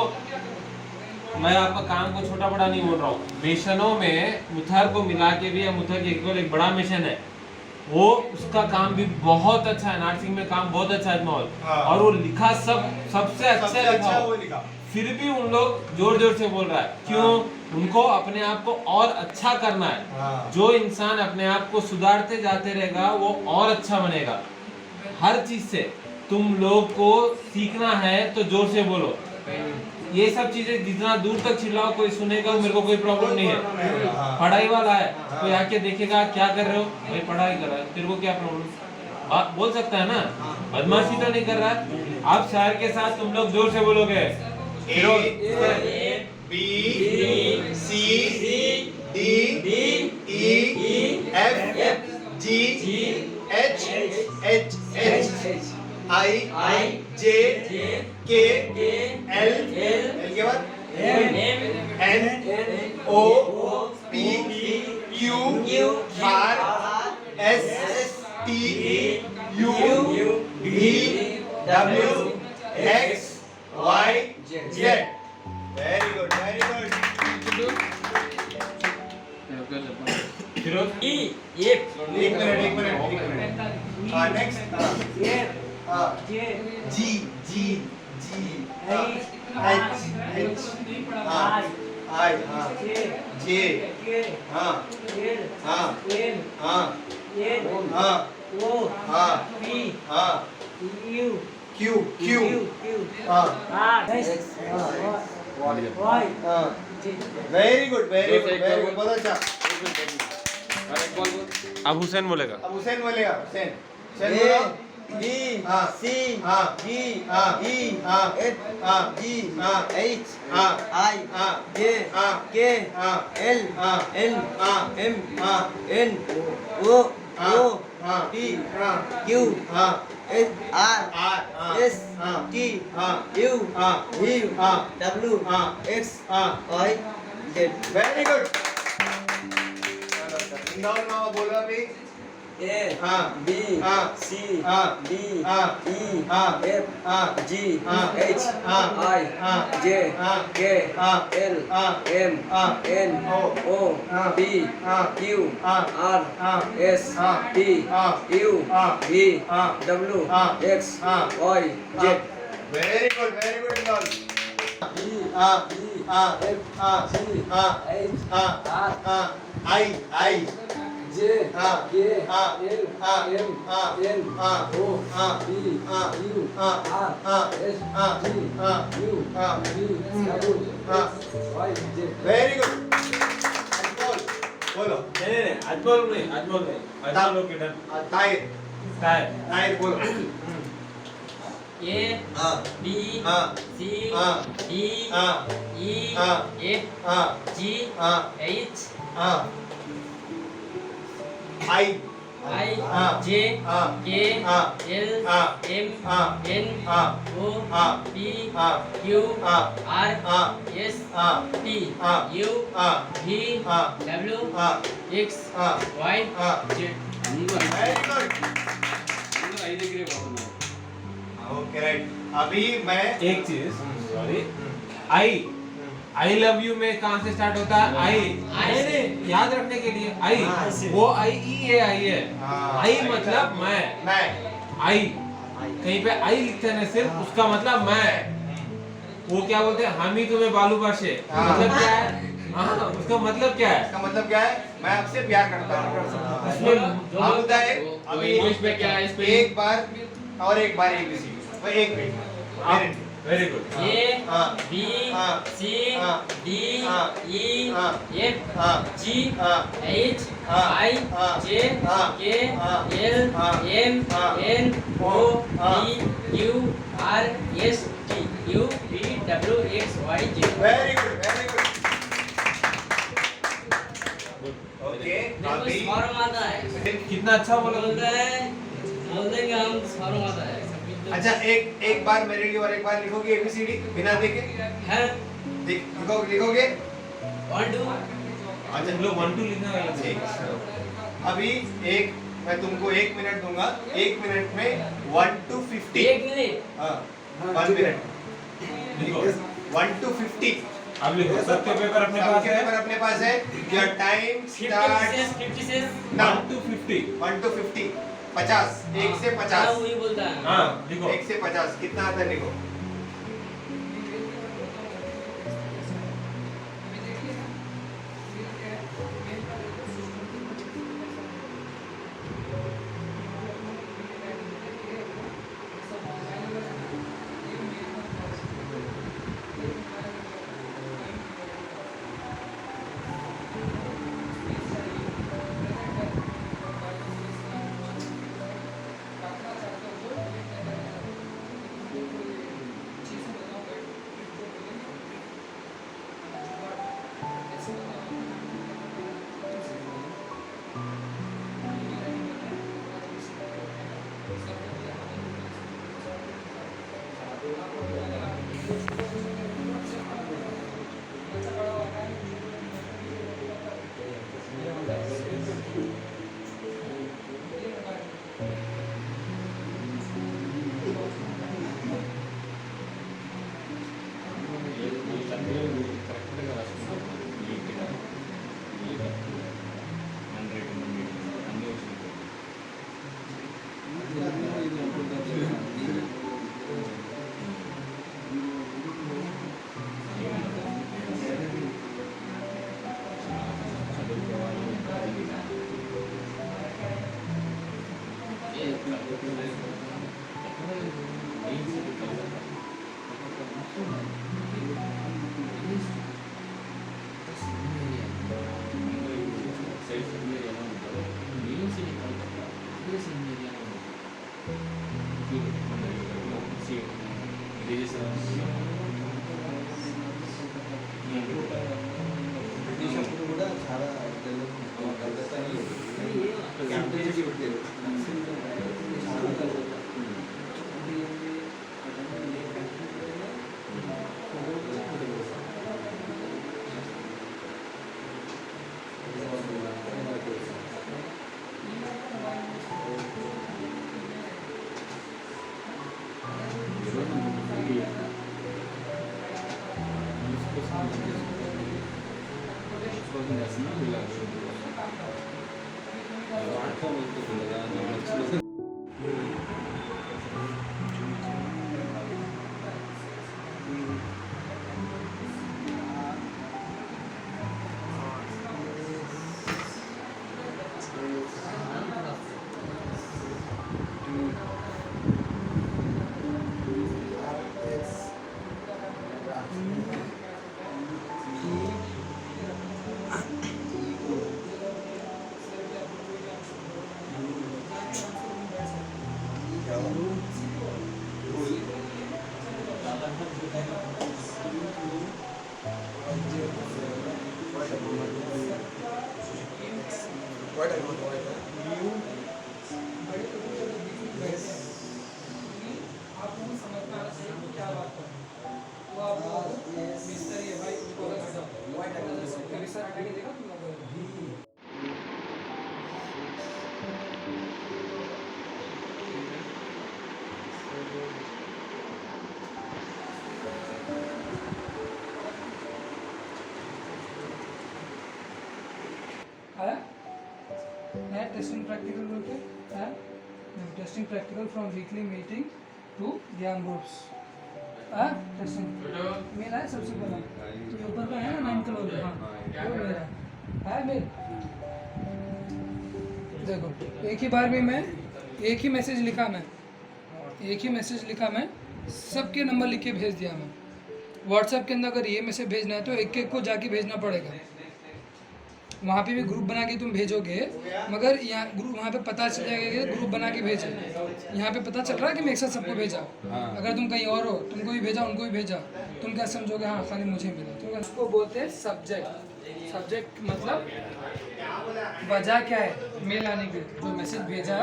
मैं आपका काम को छोटा बड़ा नहीं बोल रहा हूँ। मिशनों में मुथर को मिला के भी, मुथर के इक्वल एक बड़ा मिशन है, वो उसका काम भी बहुत अच्छा है। नर्सिंग में काम बहुत अच्छा है अजमल। हाँ। और वो लिखा सबसे अच्छा वो लिखा। फिर भी उन लोग जोर जोर से बोल रहा है, क्यों? उनको अपने आप को और अच्छा करना है। हाँ। जो इंसान अपने आप को सुधारते जाते रहेगा वो और अच्छा बनेगा। हर चीज से तुम लोग को सीखना है तो जोर से बोलो। ये सब चीजें जितना दूर तक चिल्लाओ कोई सुनेगा, मेरे को कोई प्रॉब्लम नहीं है। हाँ। पढ़ाई वाला है, कोई आके देखेगा क्या कर रहे हो, भाई पढ़ाई कर रहा है, तेरे को क्या प्रॉब्लम, बोल सकता है ना। बदमाशी तो नहीं कर रहा है। आप शहर के साथ तुम लोग जोर से बोलोगे। A B C D E F G H H I J K L के बाद N O P Q R S T U V W X Y Z। Very good, very good। Firoz एक मिनट। हाँ next. G H I J Q very good बहुत अच्छा। अब हुसैन बोलेगा। अब हुसैन बोलेगा। Hussain B C G E F G H I J K L M N O P Q R S T U V W X Y Z। Very good. Indore नाम बोलो अभी। A B C D E F G H I J K L M N O P Q R S T U V W X Y Z। Very good Indore. I J K L M N O P Q R S T U V W X Y Z। Very good. बोलो नहीं अजमल नहीं लोग किधर ताहिर बोलो। A B C D E F G H I J K L M N O P Q R S T U V W X Y Z। Very good. Okay right. अभी मैं एक चीज सॉरी, आई लव यू में कहाँ से start होता है? आई याद रखने के लिए आई, वो आई ई ए आई है। आई मतलब मैं आई, कहीं पे आई लिखते हैं ना सिर्फ, उसका मतलब मैं। वो क्या बोलते हैं, हम ही तुम्हें बालू बाशे, मतलब क्या है? उसका मतलब क्या है? इसका मतलब क्या है? मैं आपसे प्यार करता हूँ। आप बताए अभी इंग्लिश में क्या है? इस पे एक बार और एक बार ABC एक minute. Very good. A B C D E F G H I J K L M N O P Q R S T U V W X Y Z। Very good okay. अभी form आता है, कितना अच्छा बोल बोल रहा रहा है बोल देंगे हम फॉर्म आता है अच्छा एक बार मेरे लिए और एक बार लिखोगे ABCD बिना देखे है लिखोगे 1 2 अच्छा लोग 1 2 लिखना है ठीक अभी मैं तुमको 1 मिनट दूंगा 1 मिनट में 1 to 50 1 मिनट हाँ 1 मिनट लिखो 1 to 50 अब लिखो सबके पेपर अपने पास है पेपर अपने पास है योर टाइम स्टार्ट 50 से 1 to 50 1 to 50 50 1 से 50 वही बोलता है हाँ लिखो 1 से 50 कितना आता है लिखो బ్రిటిష్ కూడా చాలా కలకత్తాని క్యాంప్ చేసి పెట్టారు చాలా Calcutta Testing practical okay testing practical from weekly meeting to ज्ञान ग्रुप्स टेस्टिंग मेरा है सबसे पहला तो ऊपर का है ना 9 कलर हाँ वो मेरा है मेरा देखो एक ही बार में मैं एक ही मैसेज लिखा मैं सबके नंबर लिख के भेज दिया मैं व्हाट्सएप के अंदर अगर ये मैसेज भेजना है तो एक एक को जाके भेजना पड़ेगा वहाँ पे भी ग्रुप बना के तुम भेजोगे मगर यहाँ ग्रुप वहाँ पे पता चल जाएगा कि ग्रुप बना के भेजे यहाँ पे पता चल रहा है कि मैं एक साथ सबको भेजा अगर तुम कहीं और हो तुमको भी भेजा उनको भी भेजा तुम क्या समझोगे हाँ खाली मुझे मिला तो उसको बोलते हैं सब्जेक्ट मतलब वजह क्या है मेल आने की जो मैसेज भेजा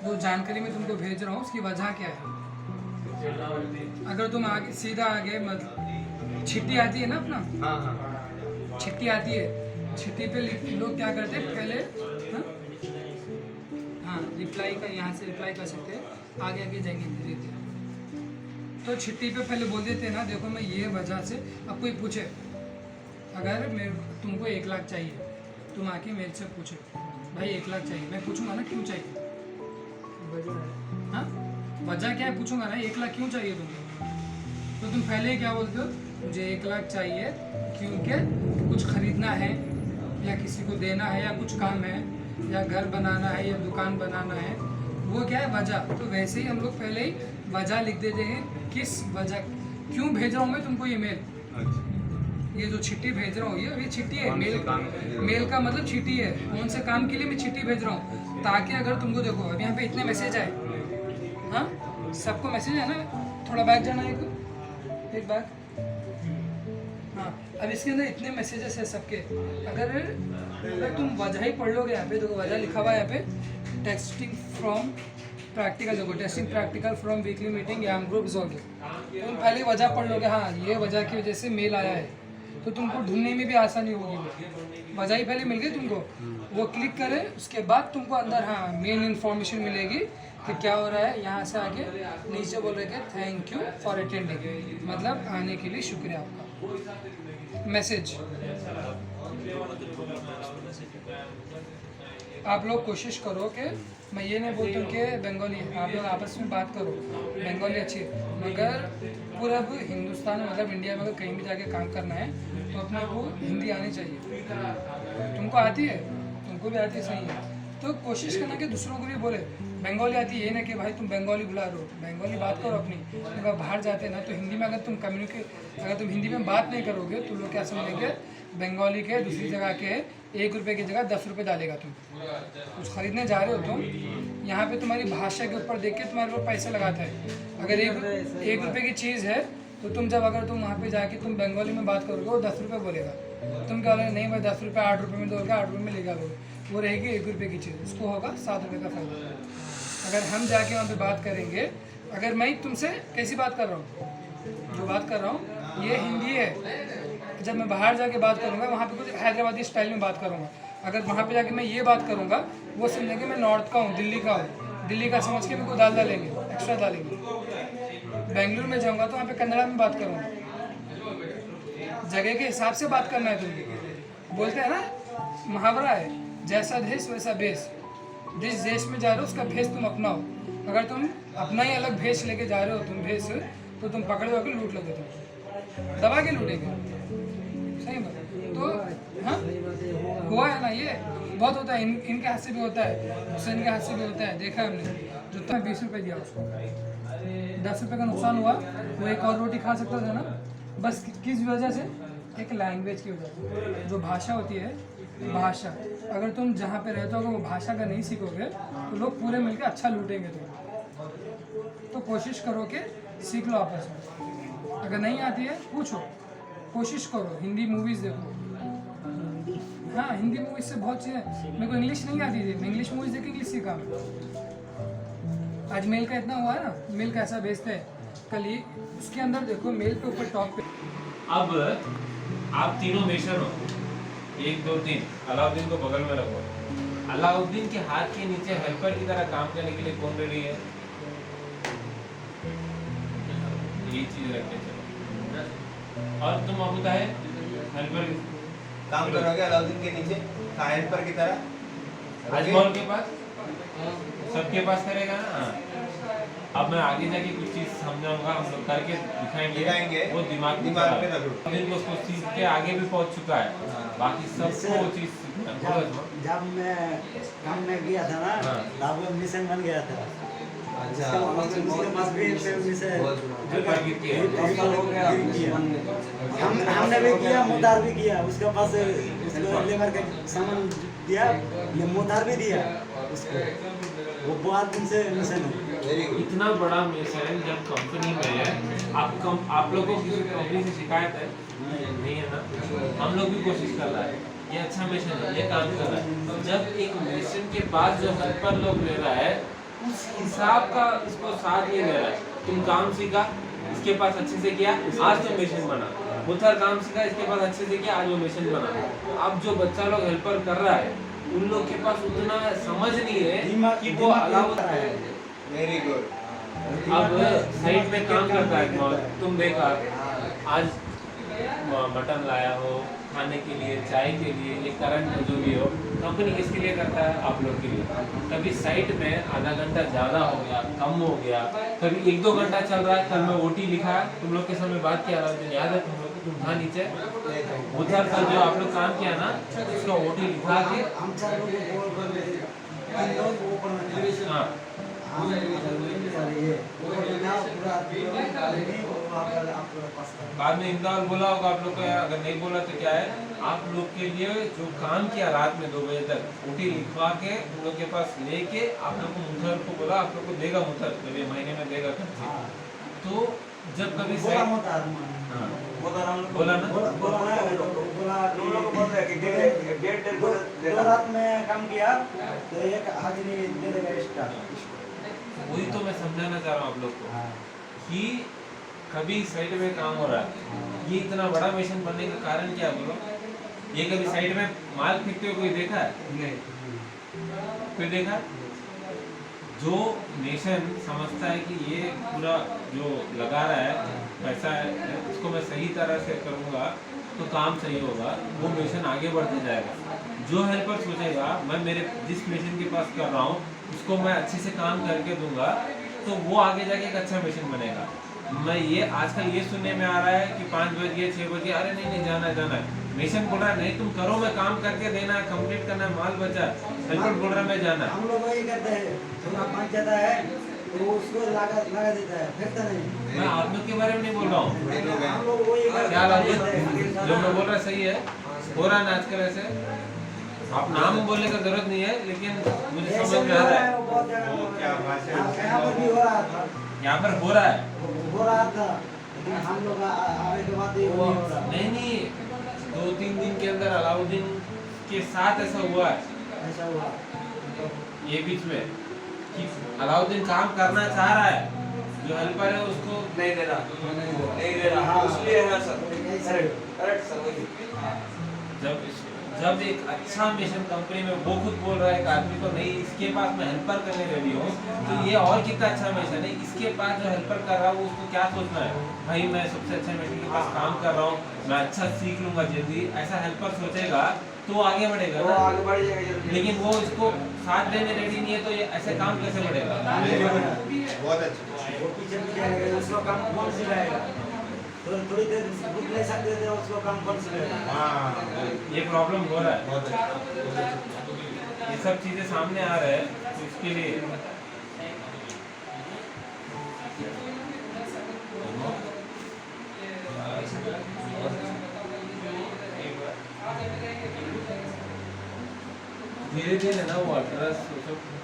जो जानकारी मैं तुमको भेज रहा हूँ उसकी वजह क्या है। अगर तुम आगे सीधा आगे मतलब चिट्ठी आती है ना अपना, हाँ हाँ चिट्ठी आती है, चिट्ठी पे लोग क्या करते हैं पहले, हाँ रिप्लाई का यहाँ से रिप्लाई कर सकते हैं, आगे आगे जाएंगे धीरे धीरे। तो चिट्ठी पे पहले बोल देते हैं ना, देखो मैं ये वजह से, अब कोई पूछे अगर मेरे तुमको 1 लाख चाहिए, तुम आके मेरे से पूछो भाई 1 लाख चाहिए, मैं पूछूंगा ना क्यों चाहिए, हाँ वजह क्या है पूछूंगा ना, 1 लाख क्यों चाहिए तुमको, तो तुम पहले क्या बोलते हो, मुझे 1 लाख चाहिए क्योंकि कुछ खरीदना है या किसी को देना है या कुछ काम है या घर बनाना है या दुकान बनाना है, वो क्या है वजह। तो वैसे ही हम लोग पहले ही वजह लिख देते हैं, किस वजह क्यों भेज रहा हूँ मैं तुमको ये मेल, ये जो चिट्ठी भेज रहा हूँ ये चिट्ठी है, मेल का मतलब चिट्ठी है, कौन से काम के लिए मैं चिट्ठी भेज रहा हूँ, ताकि अगर तुमको देखो अब यहाँ पे इतने मैसेज आए, हाँ सबको मैसेज है ना, थोड़ा बैक जाना एक बैक, हाँ अब इसके अंदर इतने मैसेजेस है सबके, अगर तुम वजह ही पढ़ लोगे यहाँ पे, देखो वजह लिखा हुआ है यहाँ पे, टेस्टिंग फ्रॉम प्रैक्टिकल, देखो testing practical from weekly meeting yam group जोगे, तुम पहले वजह पढ़ लोगे, हाँ ये वजह की वजह से मेल आया है, तो तुमको ढूंढने में भी आसानी होगी, वजह ही पहले मिल गई तुमको, वो क्लिक करे उसके बाद तुमको अंदर हाँ मेन इन्फॉर्मेशन मिलेगी कि क्या हो रहा है। यहाँ से आगे नीचे बोल रहे हैं थैंक यू फॉर अटेंडिंग, मतलब आने के लिए शुक्रिया आपका, मैसेज। आप लोग कोशिश करो कि मैं ये नहीं बोलता हूँ कि बंगाली, आप लोग आपस में बात करो, बंगाली अच्छी है, मगर पूरा हिंदुस्तान में मतलब इंडिया में अगर कहीं भी जाके काम करना है तो अपने को हिंदी आनी चाहिए। तुमको आती है, तुमको भी आती है, सही है, तो कोशिश करना कि दूसरों को भी बोले बंगाली आती है, ये ना कि भाई तुम बंगाली बुला रहे हो, बंगाली बात करो अपनी। अगर बाहर जाते हैं ना तो हिंदी में अगर तुम अगर तुम हिंदी में बात नहीं करोगे तो लोग क्या समझेंगे, बंगाली के दूसरी जगह के 1 रुपये की जगह 10 रुपये डालेगा। तुम कुछ खरीदने जा रहे हो, तुम यहाँ पे तुम्हारी भाषा के ऊपर देख के तुम्हारे ऊपर पैसे लगाता है। अगर 1 रुपये की चीज़ है तो तुम जब अगर तुम वहाँ पे जाके तुम बंगाली में बात करोगे वो 10 रुपये बोलेगा, तुम क्या बोलोगे, नहीं भाई 10 रुपये 8 रुपये में दोगे, 8 रुपये में लेगा लोगे, वो रहेगी 1 रुपये की चीज़, उसको होगा 7 रुपये का फायदा। अगर हम जाके वहाँ पे बात करेंगे, अगर मैं तुमसे कैसी बात कर रहा हूँ, जो बात कर रहा हूँ ये हिंदी है, जब मैं बाहर जाके बात करूँगा वहाँ पे कुछ हैदराबादी स्टाइल में बात करूँगा, अगर वहाँ पे जाके मैं ये बात करूँगा वो समझेंगे मैं नॉर्थ का हूँ, दिल्ली का हूँ, दिल्ली का समझ के मेरे को दाल डालेंगे, एक्स्ट्रा डालेंगे। बेंगलुरु में जाऊँगा तो वहाँ पे कन्नड़ा में बात करूँगा, जगह के हिसाब से बात करना है। तुम बोलते हैं ना मुहावरा है, जैसा देश वैसा भेष, जिस देश में जा रहे हो उसका भेष तुम अपनाओ। अगर तुम अपना ही अलग भेष लेके जा रहे हो तुम भेष, तो तुम पकड़े होकर लूट लोगे, तुम दबा के लूटेंगे। सही बात। तो हाँ हुआ है ना, ये बहुत होता है, इनके हाथ से भी होता है, हुसैन के हाथ से भी होता है, देखा है हमने। जो तो 20 रुपये दिया उसको, 10 रुपये का नुकसान हुआ, वो एक और रोटी खा सकता था ना, बस किस वजह से, एक लैंग्वेज की वजह से। जो भाषा होती है, भाषा अगर तुम जहाँ पे रहते हो वो भाषा का नहीं सीखोगे तो लोग पूरे मिलके अच्छा लूटेंगे तुम। तो कोशिश करो कि सीख लो आपस में, अगर नहीं आती है पूछो, कोशिश करो। हिंदी मूवीज़ देखो, हाँ हिंदी मूवीज़ से बहुत चीज़ें, मेरे को इंग्लिश नहीं आती थी, मैं इंग्लिश मूवीज़ देख के इंग्लिश सीखा। आज मेल का इतना हुआ है ना, मेल कैसा भेजते हैं, कल ही उसके अंदर देखो मेल के ऊपर टॉप पे। अब आप तीनों मिशन हो, 1 2 3, अलाउद्दीन को बगल में रखो। अलाउद्दीन के हाथ के नीचे हेल्पर की तरह काम करने के लिए कौन रेडी है? ये चीज रखते चलो। और तुम अबू है हेल्पर काम करोगे अलाउद्दीन के नीचे हेल्पर की तरह, अजमल के पास, सबके पास करेगा ना। अब मैं आगे जाके कुछ चीज समझाऊंगा, हम लोग करके दिखाएंगे, वो दिमाग पे रखो। उसको सीख के आगे भी पहुंच चुका है, बाकी सबको वो चीज जब मैं काम में गया था ना, तब वो मिशन बन गया था। हमने भी किया, मुदार भी किया, उसके पास लेबर का सामान दिया, ये मुदार भी दिया उसको। वो बहुत दिन से मिशन है। इतना बड़ा मिशन जब कंपनी में आप लोगों को किसी कंपनी से शिकायत है नहीं है ना, हम लोग भी कोशिश कर रहा है, ये अच्छा मिशन है, ये काम कर रहा है। जब एक मिशन के बाद जो हेल्पर लोग ले रहा है उस हिसाब का इसको साथ नहीं दे रहा है। तुम काम सीखा, इसके पास अच्छे से किया, आज तो मशीन बना। मुथर काम सीखा, इसके पास अच्छे से किया, आज वो मशीन बना। अब जो बच्चा लोग हेल्पर कर रहा है उन लोग के पास उतना समझ नहीं है कि वो अलावा वेरी गुड। अब साइड में काम करता है। तुम देखा आज मटन लाया हो खाने के लिए, चाय के लिए, ये करंट जो भी हो, कंपनी किसके लिए करता है? आप लोग के लिए। कभी साइट में आधा घंटा ज़्यादा हो गया, कम हो गया, कभी 1-2 घंटा चल रहा है। कल मैं ओटी लिखा, तुम लोग के सामने बात किया था, याद है तुम लोग? तुम था नीचे उधर का जो आप लोग काम किया ना, उसका ओटी लिखा के हम 4 लोग को बोल रहे थे, 3 लोग वो करना। हाँ हम ये बाद में इमदाद बोला होगा आप लोग को, या अगर नहीं बोला तो क्या है, आप लोग के लिए जो काम किया रात में 2 बजे तक ओटी लिखवा के उन लोग के पास लेके आप लोग को मुथर को बोला आप लोग को देगा मुथर, जब ये महीने में देगा खर्चे। तो जब कभी बोला बोला ना दो रात में काम किया तो एक हाजिरी दे देगा एक्स्ट्रा। वही तो मैं समझाना चाह रहा हूँ आप लोग को कि कभी साइड में काम हो रहा है, ये इतना बड़ा मिशन बनने का कारण क्या बोलो? ये कभी साइड में माल फेंकते हुए कोई देखा है? नहीं। कोई देखा? जो नेशन समझता है कि ये पूरा जो लगा रहा है पैसा है, उसको मैं सही तरह से करूँगा तो काम सही होगा, वो मिशन आगे बढ़ते जाएगा। जो हेल्पर सोचेगा मैं मेरे जिस मिशन के पास कर रहा हूँ उसको मैं अच्छे से काम करके दूंगा, तो वो आगे जाके एक अच्छा मिशन बनेगा। मैं ये आजकल ये सुनने में आ रहा है कि 5 बज गए 6 बज गए, अरे नहीं जाना है। मिशन बोल रहा है नहीं तुम करो, मैं काम करके देना है, कंप्लीट करना है, माल बचा। हेल्पर बोल रहा है मैं जाना है। हम लोग वही करते हैं, थोड़ा पाँच जाता है तो उसको लगा देता है, फेंकता नहीं। मैं आप लोग के बारे में नहीं बोल रहा हूँ, हम लोग वही क्या जो मैं बोल रहा सही है, हो रहा है ना आजकल ऐसे। आप नाम बोलने का जरूरत नहीं है, लेकिन मुझे समझ में आ रहा है यहाँ पर भी हो रहा था, यहाँ पर हो रहा था। लेकिन हम लोग आने के बाद ये नहीं हो रहा। नहीं 2-3 दिन के अंदर अलाउद्दीन के साथ ऐसा हुआ है, ऐसा हुआ ये बीच में कि अलाउद्दीन काम करना चाह रहा है, जो हेल्पर है उसको नहीं दे रहा इसलिए है सर। Correct sir. वही जब एक अच्छा मिशन कंपनी में वो खुद बोल रहा है एक आदमी को, नहीं इसके पास मैं हेल्पर करने रेडी हूँ, तो ये और कितना अच्छा मिशन है। इसके पास जो हेल्पर कर रहा है वो उसको क्या सोचना है, भाई मैं सबसे अच्छा मिशन के पास काम कर रहा हूँ, मैं अच्छा सीख लूंगा जल्दी, ऐसा हेल्पर सोचेगा तो आगे बढ़ेगा ना, आगे बढ़ जाएगा। लेकिन वो इसको साथ देने रेडी नहीं है, तो ये ऐसे काम कैसे बढ़ेगा? बहुत अच्छा। वो पीछे उसको काम कौन सिखाएगा? थोड़ी देर रुक नहीं सकते थे, उसको काम कौन सिखाएगा? हाँ ये प्रॉब्लम हो रहा है, बहुत अच्छा। ये सब चीजें सामने आ रहे हैं, तो इसके लिए धीरे धीरे ना वो अल्ट्रास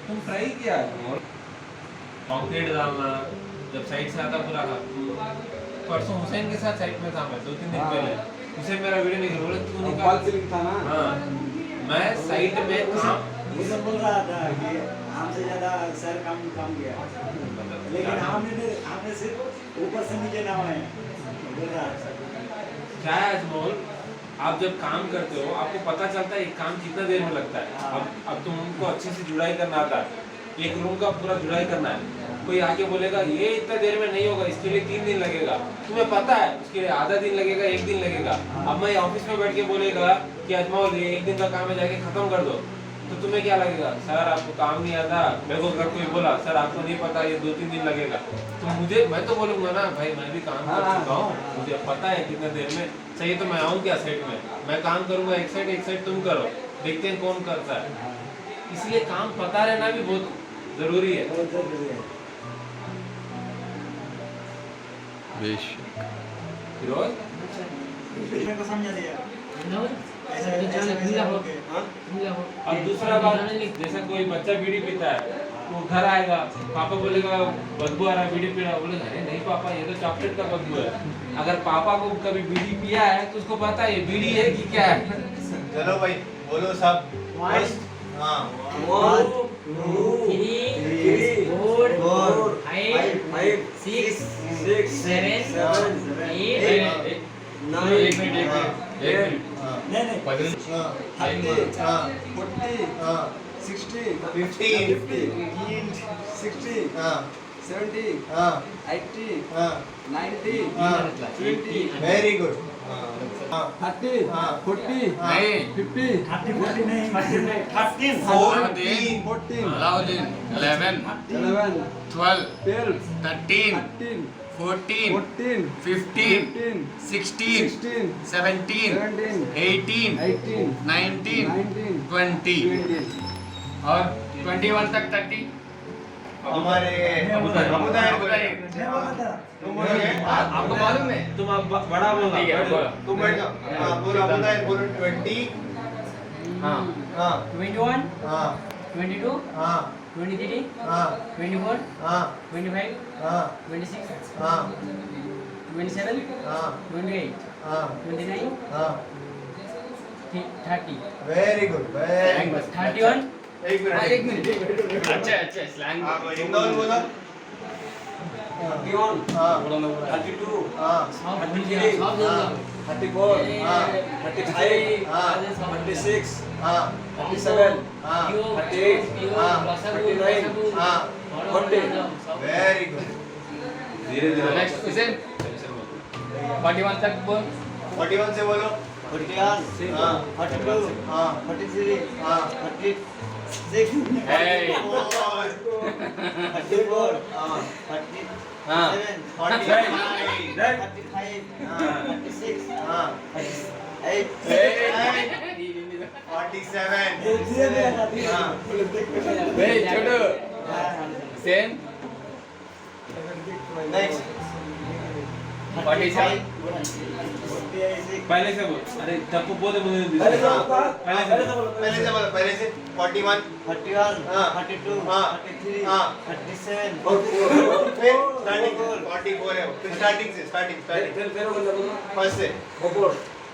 तुम ट्राई किया कंक्रीट डालना, जब साइड से आता पूरा परसों हुसैन के साथ साइड में था मैं 2-3 दिन पहले, उसे मेरा वीडियो नहीं बोला क्यों नहीं था ना। हाँ मैं साइड में काम उसे बोल रहा था कि हमसे ज्यादा सर काम किया, लेकिन हमने सिर्फ ऊपर से नीचे नाम है बोल रहा है। क्या है अजमोल, आप जब काम करते हो आपको पता चलता है एक काम कितना देर में लगता है। अब तुमको अच्छे से जुड़ाई करना आता है, एक रूम का पूरा जुड़ाई करना है, कोई आके बोलेगा ये इतना देर में नहीं होगा, इसके लिए 3 दिन लगेगा, तुम्हें पता है उसके लिए आधा दिन लगेगा, 1 दिन लगेगा। अब मैं ऑफिस में बैठ के बोलेगा कि अजमौल ये 1 दिन का काम है जाके खत्म कर दो, तो तुम्हें क्या लगेगा, सर आपको काम नहीं आता। मेरे को अगर कोई बोला सर आपको नहीं पता ये 2-3 दिन लगेगा, तो मैं तो बोलूंगा ना भाई मैं भी काम कर चुका हूँ, मुझे पता है कितना देर में चाहिए, तो मैं आऊँ क्या साइड में, मैं काम करूंगा एक साइड तुम करो, देखते हैं कौन करता है। इसलिए काम पता रहना भी बहुत जरूरी है। फिरोज मेरे को समझा दिया। अब दूसरा बात, जैसे कोई बच्चा बीड़ी पीता है, वो घर आएगा, पापा बोलेगा बदबू आ रहा है बीड़ी पी रहा है, बोलेगा अरे नहीं पापा ये तो चॉकलेट का बदबू है। अगर पापा को कभी बीड़ी पिया है तो उसको पता है ये बीड़ी है कि क्या है। चलो भाई बोलो सब। हाँ 1 3 4 5 6 7 8 9 एक मिनट नहीं 30 हाँ 40 हाँ 60 15 60 हाँ 70 हाँ 80 हाँ 90 हाँ 20 वेरी गुड हाँ 30 हाँ 40 नहीं 50 40 नहीं 14 14 अलाउद्दीन 11 11 12 12 13 13 14 14 15 15 16 16 17 17 18 18 19 19 20 20 और 21 तक 30 हमारे अबुदायर तुम बोलोगे आपको मालूम है तुम अब बड़ा बोलना ठीक है, बोलो। तुम बैठ जाओ हाँ बोलो अबुदायर बोलो 20 हाँ हाँ 21 हाँ 22 हाँ 23 हाँ 24 हाँ 25 हाँ 26 हाँ 27 हाँ 28 हाँ 29 हाँ 30 वेरी गुड वेरी गुड 31 एक मिनट अच्छा स्लैंग हाँ इंदौर बोलो 31 हाँ 32 हाँ 33 34 हाँ 35 हाँ 36 हाँ 37 हाँ 38 हाँ 39 हाँ 40 वेरी गुड धीरे धीरे नेक्स्ट हुसैन 41 तक बोल 41 से बोलो 41 हाँ 42 हाँ 43 हाँ 36 Hey. 34 हाँ 37 हाँ 45 35 36 हाँ 38 47 हाँ Hey, छोटू सेम नेक्स्ट 47 पहले से बोल अरे तब बोले पहले से बोलो पहले से 41 41 हाँ 42 हाँ 43 हाँ 37 फिर स्टार्टिंग 44 है फिर स्टार्टिंग फर्स्ट से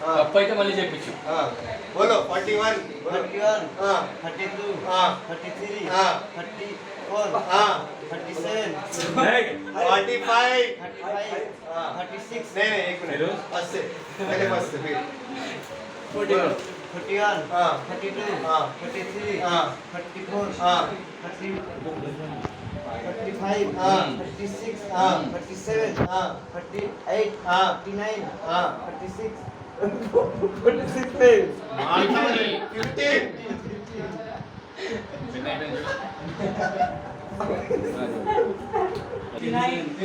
हाँ अप्पाई तो मल्ली చెప్పించు हाँ बोलो 41 41 हाँ 32 हाँ 33 हाँ 34 हाँ 37 45 35 हाँ 36 नहीं एक मिनट फर्स्ट से पहले फर्स्ट से फिर 41 हाँ 32 हाँ 33 हाँ 34 हाँ 35 हाँ 36 हाँ 37 हाँ 38 हाँ 39 हाँ 46 46 पे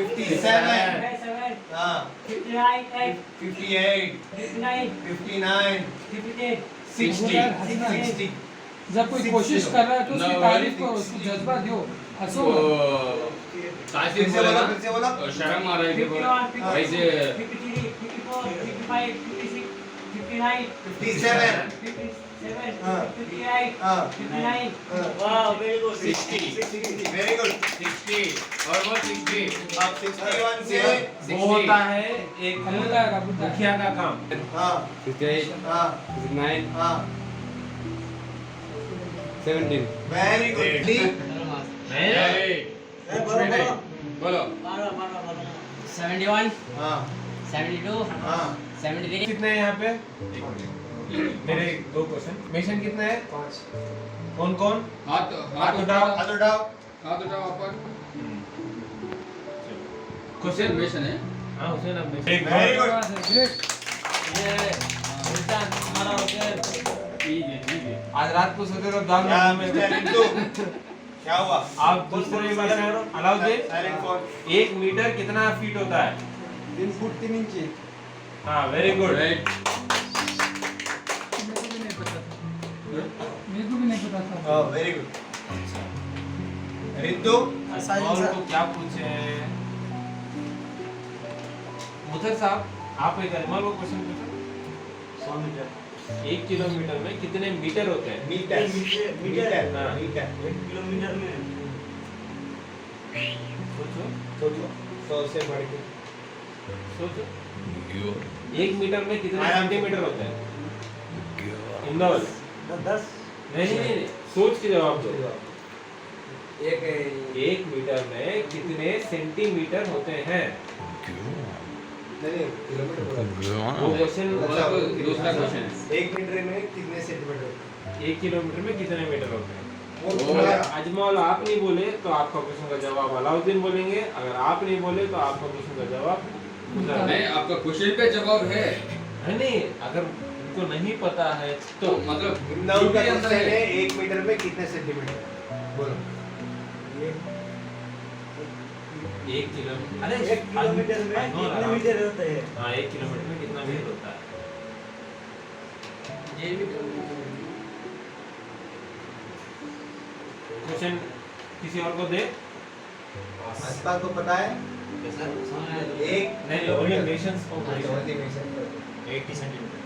57 हाँ 58 59 60 जब कोई कोशिश कर रहा है तो उसकी तारीफ करो, उसको जज्बा दो, हंसो मत। तासीर फिर से बोला बोलो फिर से बोलो और शर्म आ रहा है कि ऐसे 57 हाँ हाँ 60 वेरी गुड 60 और वो 60 अब 61 से वो होता है एक मुखिया का काम हाँ 58 हाँ 59 हाँ 17 वेरी गुड बोलो 71 हाँ 72 हाँ 73 कितने हैं यहाँ पे मेरे दो क्वेश्चन मिशन कितने हैं कौन कौन हाथ हाथ उठाओ हाथ उठाओ हाथ उठाओ ऊपर क्वेश्चन मिशन है हाँ हुसैन अब वेरी गुड हमारा होटल ठीक है आज रात को सोते तो दाम क्या मिस्टर रिंटू क्या हुआ आप दूसरे question Alauddin silent phone 1 meter कितना फीट होता है 3 फुट 3 इंच हाँ वेरी गुड राइट मेरे को भी नहीं पता था। हाँ वेरी गुड रिंटू और तो क्या पूछे मुथर साहब आप एक अजमल को क्वेश्चन पूछो 100 मीटर 1 किलोमीटर में कितने मीटर होते हैं मीटर मीटर हाँ। मीटर 1 किलोमीटर में सोचो सोचो 100 से बढ़ के सोचो 1 मीटर में कितने आराम से। सेंटीमीटर होते हैं इंदौर 10 नहीं, सोच के जवाब दो। एक 1 मीटर में कितने सेंटीमीटर होते हैं? नहीं किलोमीटर बोला। वो क्वेश्चन दूसरा क्वेश्चन है। 1 मीटर में कितने सेंटीमीटर? 1 किलोमीटर में कितने मीटर होते हैं? वो अगर अजमल आप नहीं बोले तो आपका क्वेश्चन का जवाब अलाउद्दीन बोलेंगे, अगर आप नहीं बोले तो आपका क्वेश्चन का जवाब नहीं, आपका क्वेश्चन पे जवाब है। नहीं, अगर उनको नहीं पता है तो मतलब इंदौर का DP अंदर क्वेश्चन है है। 1 मीटर में कितने सेंटीमीटर? बोलो। 1 किलोमीटर, अरे 1 किलोमीटर में कितने मीटर होते हैं? हाँ, 1 किलोमीटर में कितना मीटर होता है? क्वेश्चन किसी और को दे। आसपास को पता है? एक नहीं, ओनली नेशंस को अच्छा, only nation को। 80 सेंटीमीटर।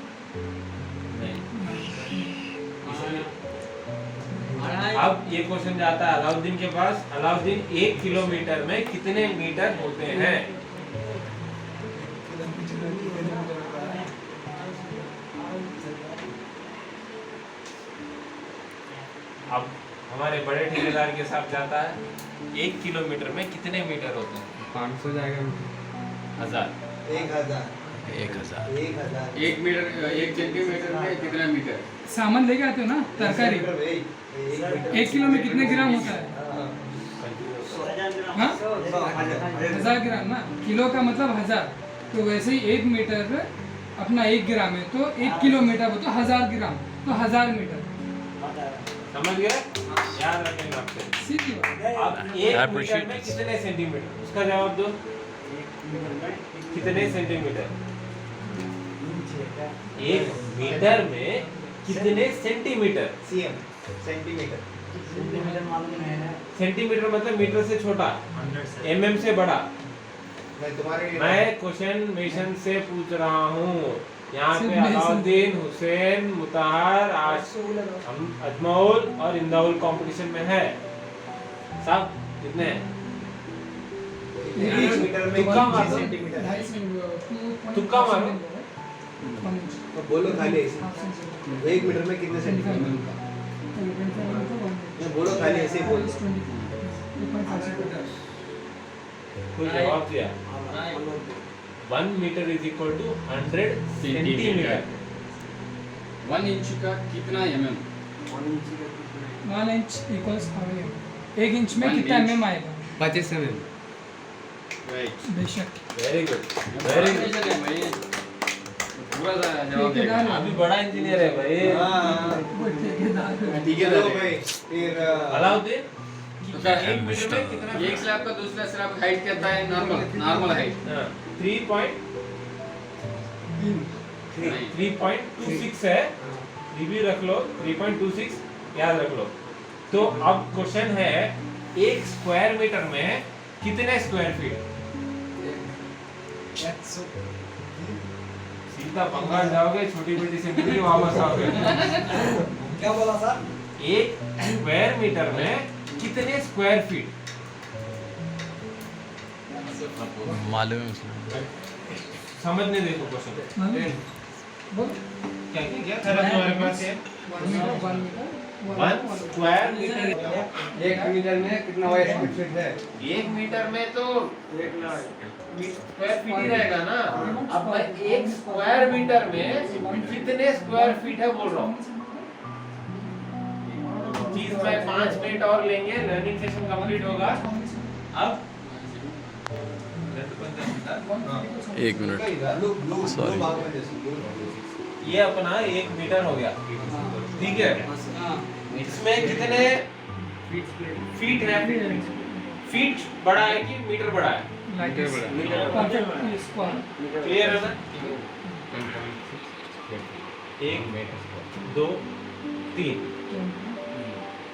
अब ये क्वेश्चन जाता है अलाउद्दीन के पास। अलाउद्दीन 1 किलोमीटर में कितने मीटर होते हैं? अब हमारे बड़े ठेकेदार के साथ जाता है 1 किलोमीटर में कितने मीटर होते हैं? 500 जाएगा। 1000। 1000 1000 1000 1 मीटर 1 सेंटीमीटर में कितना मीटर? सामान लेके आते हो ना तरकारी, 1 किलो में कितने ग्राम होता है? हाँ 1000 ग्राम ना, किलो का मतलब 1000, तो वैसे ही 1 मीटर अपना 1 ग्राम है, तो 1 किलोमीटर हो तो 1000 ग्राम, तो 1000 मीटर। समझ गए? याद रखेंगे आपसे। सीधी बात। अब 1 मीटर में कितने सेंटीमीटर? उसका जवाब दो। कितने सेंटीमीटर? 1 मीटर में कितने सेंटीमीटर? cm centimetre. सेंटीमीटर मालूम नहीं है। सेंटीमीटर मतलब मीटर से छोटा, mm से बड़ा। मैं तुम्हारे मैं क्वेश्चन मेशन से पूछ रहा हूँ। यहाँ पे सिर्फ मेसन। अलाउद्दीन, हुसैन, मुताहर, हम अजमौल और इंदाउल कंपटीशन में है। सब कितने हैं? 1 मीटर में तुक्का कितने मारो। सेंटीमीटर? तुक्का मारो। तो बोलो खाली ऐसे। 1 मीटर में कितने सेंटीमीटर? बोलो खाली ऐसे ही बोलो। कोई जवाब दिया? 1 meter is equal to 100 centimeter. 1 inch का कितना mm? 1 इंच इक्वल्स 1 इंच में 1 कितना इंच। mm आएगा? 25 mm। राइट। बेशक। Very good, very good. भाई पूरा जवाब देगा। आप भी बड़ा इंजीनियर है भाई। ठीक है लो भाई फिर अलाउद्दीन, तो क्या 1 मीटर में कितना? एक स्लैब का दूसरा स्लैब हाइट कितना है? Normal height. 3.26 है। भी रख लो, 3.26 याद रख लो। तो अब क्वेश्चन है 1 स्क्वायर मीटर में कितने स्क्वायर फीट? सीधा बंगाल जाओगे, छोटी बेटी से मिली वापस आओगे। क्या बोला सर? 1 स्क्वायर मीटर में कितने स्क्वायर फीट? मालूम है मुझे। समझने देखो क्वेश्चन। क्या क्या तुम्हारे पास है? 1 स्क्वायर मीटर। 1 मीटर में कितना स्क्वायर फीट है? 1 मीटर में तो स्क्वायर फीट ही रहेगा ना। अब मैं 1 स्क्वायर मीटर में कितने स्क्वायर फीट है बोल रहा हूँ। चीज में 5 मिनट और लेंगे, लर्निंग सेशन कंप्लीट होगा। अब 1 मिनट। सॉरी। ये अपना 1 मीटर हो गया, ठीक है। इसमें कितने फीट है? फीट बड़ा है कि मीटर बड़ा है? क्लियर है ना? 1 2 3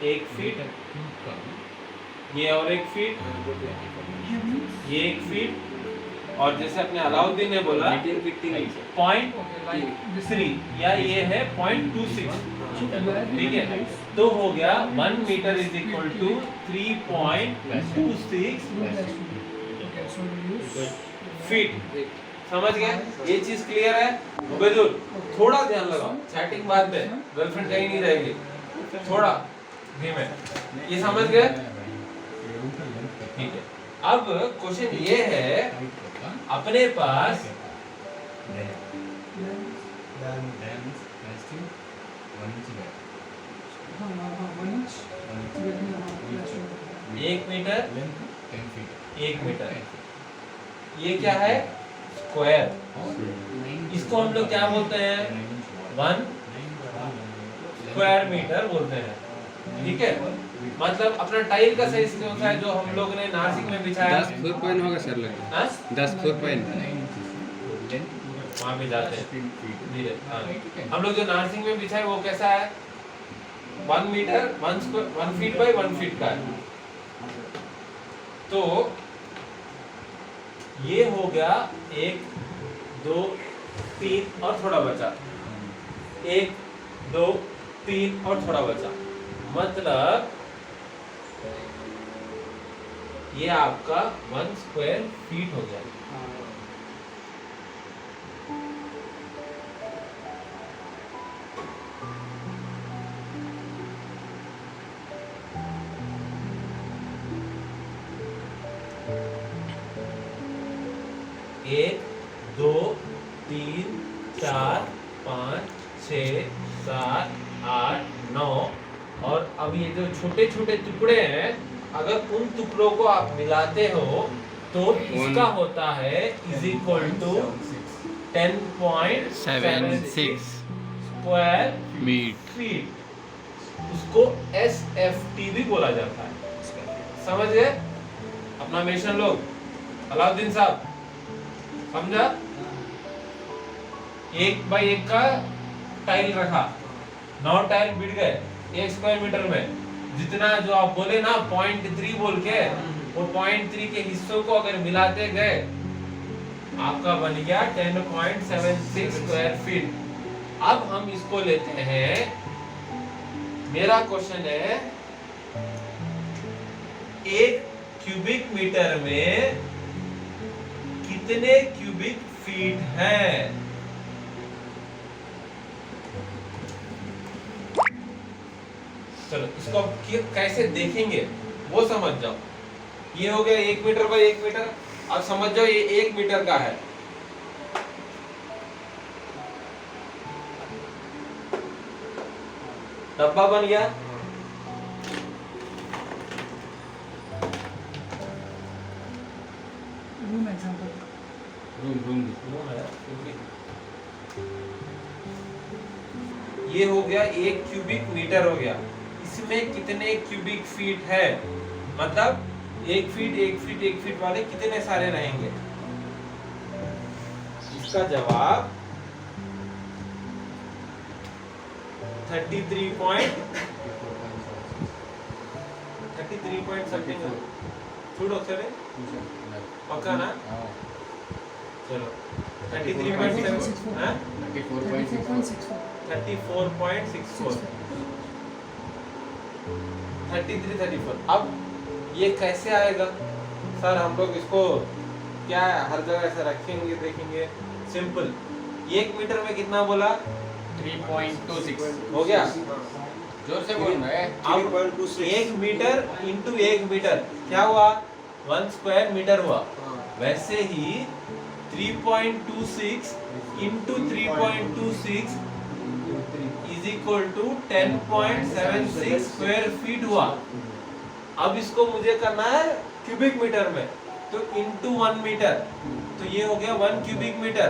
1 फीट, ये और 1 फीट, ये 1 फीट, और जैसे अपने अलाउद्दीन ने बोला 0.3 या ये है 0.26, ठीक है। तो हो गया 1 meter is equal to 3.26 feet. समझ गए? ये चीज क्लियर है? उबैदुल थोड़ा ध्यान लगाओ, चैटिंग बाद में, गर्लफ्रेंड कहीं नहीं रहेगी। थोड़ा धीमे, ये समझ गए? ठीक है। अब क्वेश्चन ये है, अपने पास एक मीटर, 1 मीटर, ये क्या है? स्क्वायर। इसको हम लोग क्या बोलते हैं? 1 स्क्वायर मीटर बोलते हैं। ठीक है, मतलब अपना टाइल का साइज क्या होता है जो हम लोग ने नासिक में बिछाया? 10 फ्लोर पॉइंट होगा सर लगभग। हाँ? 10 फ्लोर पॉइंट। वहाँ पे जाते हैं धीरे। हाँ। हम लोग जो नासिक में बिछाए वो कैसा है? 1 मीटर 1 फीट बाई 1 फीट का है। तो ये हो गया 1 2 3 और थोड़ा बचा, 1 2 3 और थोड़ा बचा, मतलब ये आपका 1 स्क्वायर फीट हो गया। एक 2 3 4 5 6 7 8 9 और अब ये जो छोटे छोटे टुकड़े हैं, अगर उन टुकड़ों को आप मिलाते हो तो इसका होता है is equal to 10.76 square feet. उसको SFT भी बोला जाता है। समझ गए अपना मिशन लोग? अलाउद्दीन साहब समझा? 1 बाई 1 का टाइल रखा, 9 टाइल बिट गए 1 स्क्वायर मीटर में। जितना जो आप बोले ना 0.3 बोल के, वो 0.3 के हिस्सों को अगर मिलाते गए आपका बन गया 10.76 स्क्वायर फीट। अब हम इसको लेते हैं, मेरा क्वेश्चन है 1 क्यूबिक मीटर में कितने क्यूबिक फीट हैं? चलो इसको अब कैसे देखेंगे वो समझ जाओ। ये हो गया 1 मीटर बाई 1 मीटर। अब समझ जाओ ये 1 मीटर का है। डब्बा बन गया। रूम है। ये हो गया 1 क्यूबिक मीटर हो गया। इसमें कितने क्यूबिक फीट है? मतलब 1 फीट 1 फीट 1 फीट वाले कितने सारे रहेंगे? इसका जवाब 33 समथिंग छोड़ो चले पक्का ना? चलो 34.64 33-34। अब ये कैसे आएगा सर? हम लोग इसको क्या हर जगह ऐसे रखेंगे, देखेंगे। सिंपल, 1 मीटर में कितना बोला? 3.26 हो गया। जोर से बोल रहे हैं। अब 1 मीटर इंटू 1 मीटर क्या हुआ? 1 स्क्वायर मीटर हुआ। वैसे ही 3.26 into 3.26 is equal to 10.76 square feet हुआ। अब इसको मुझे करना है क्यूबिक मीटर में, तो इंटू 1 मीटर, तो ये हो गया 1 क्यूबिक मीटर।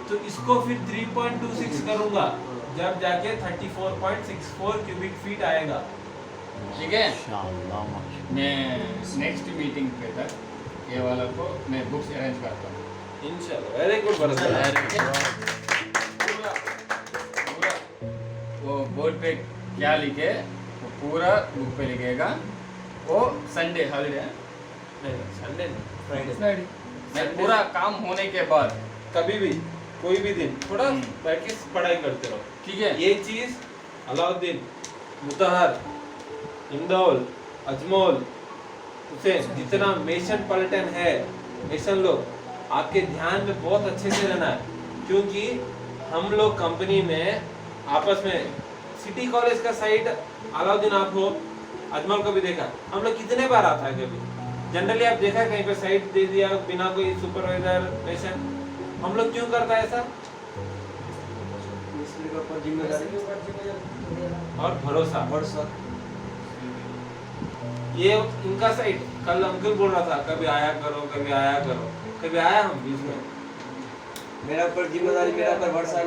तो इसको फिर 3.26 करूंगा, जब जाके 34.64 क्यूबिक फीट आएगा। ठीक है, मैं नेक्स्ट मीटिंग पे तक ये वाला को मैं बुक्स अरेंज करता हूँ इंशाल्लाह। Very good Bharat. वो बोर्ड पे क्या लिखे वो पूरा बुक पे लिखेगा। वो संडे हॉलीडे है, संडे फ्राइडे मैं पूरा काम होने के बाद कभी भी कोई भी दिन थोड़ा बैठ के पढ़ाई करते रहो। ठीक है। ये चीज अलाउद्दीन, मुतहर, इंदौल, अजमोल, हुसैन, जितना मेशन पलटन है, मेशन लोग आपके ध्यान में बहुत अच्छे से रहना है, क्योंकि हम लोग कंपनी में आपस में सिटी कॉलेज का साइट अलाउद्दीन आप हो, अजमल को भी देखा, हम लोग कितने बार आता है कभी जनरली आप देखा है कहीं पे साइट दे दिया बिना कोई सुपरवाइजर लेसन, हम लोग क्यों करता है ऐसा? मिस्त्री के ऊपर जिम्मेदारी और भरोसा। ये इनका साइट कल अंकल बोल रहा था कभी आया करो, कभी आया करो, कभी आया हम बीच में। मेरा ऊपर जिम्मेदारी, मेरा ऊपर भरोसा,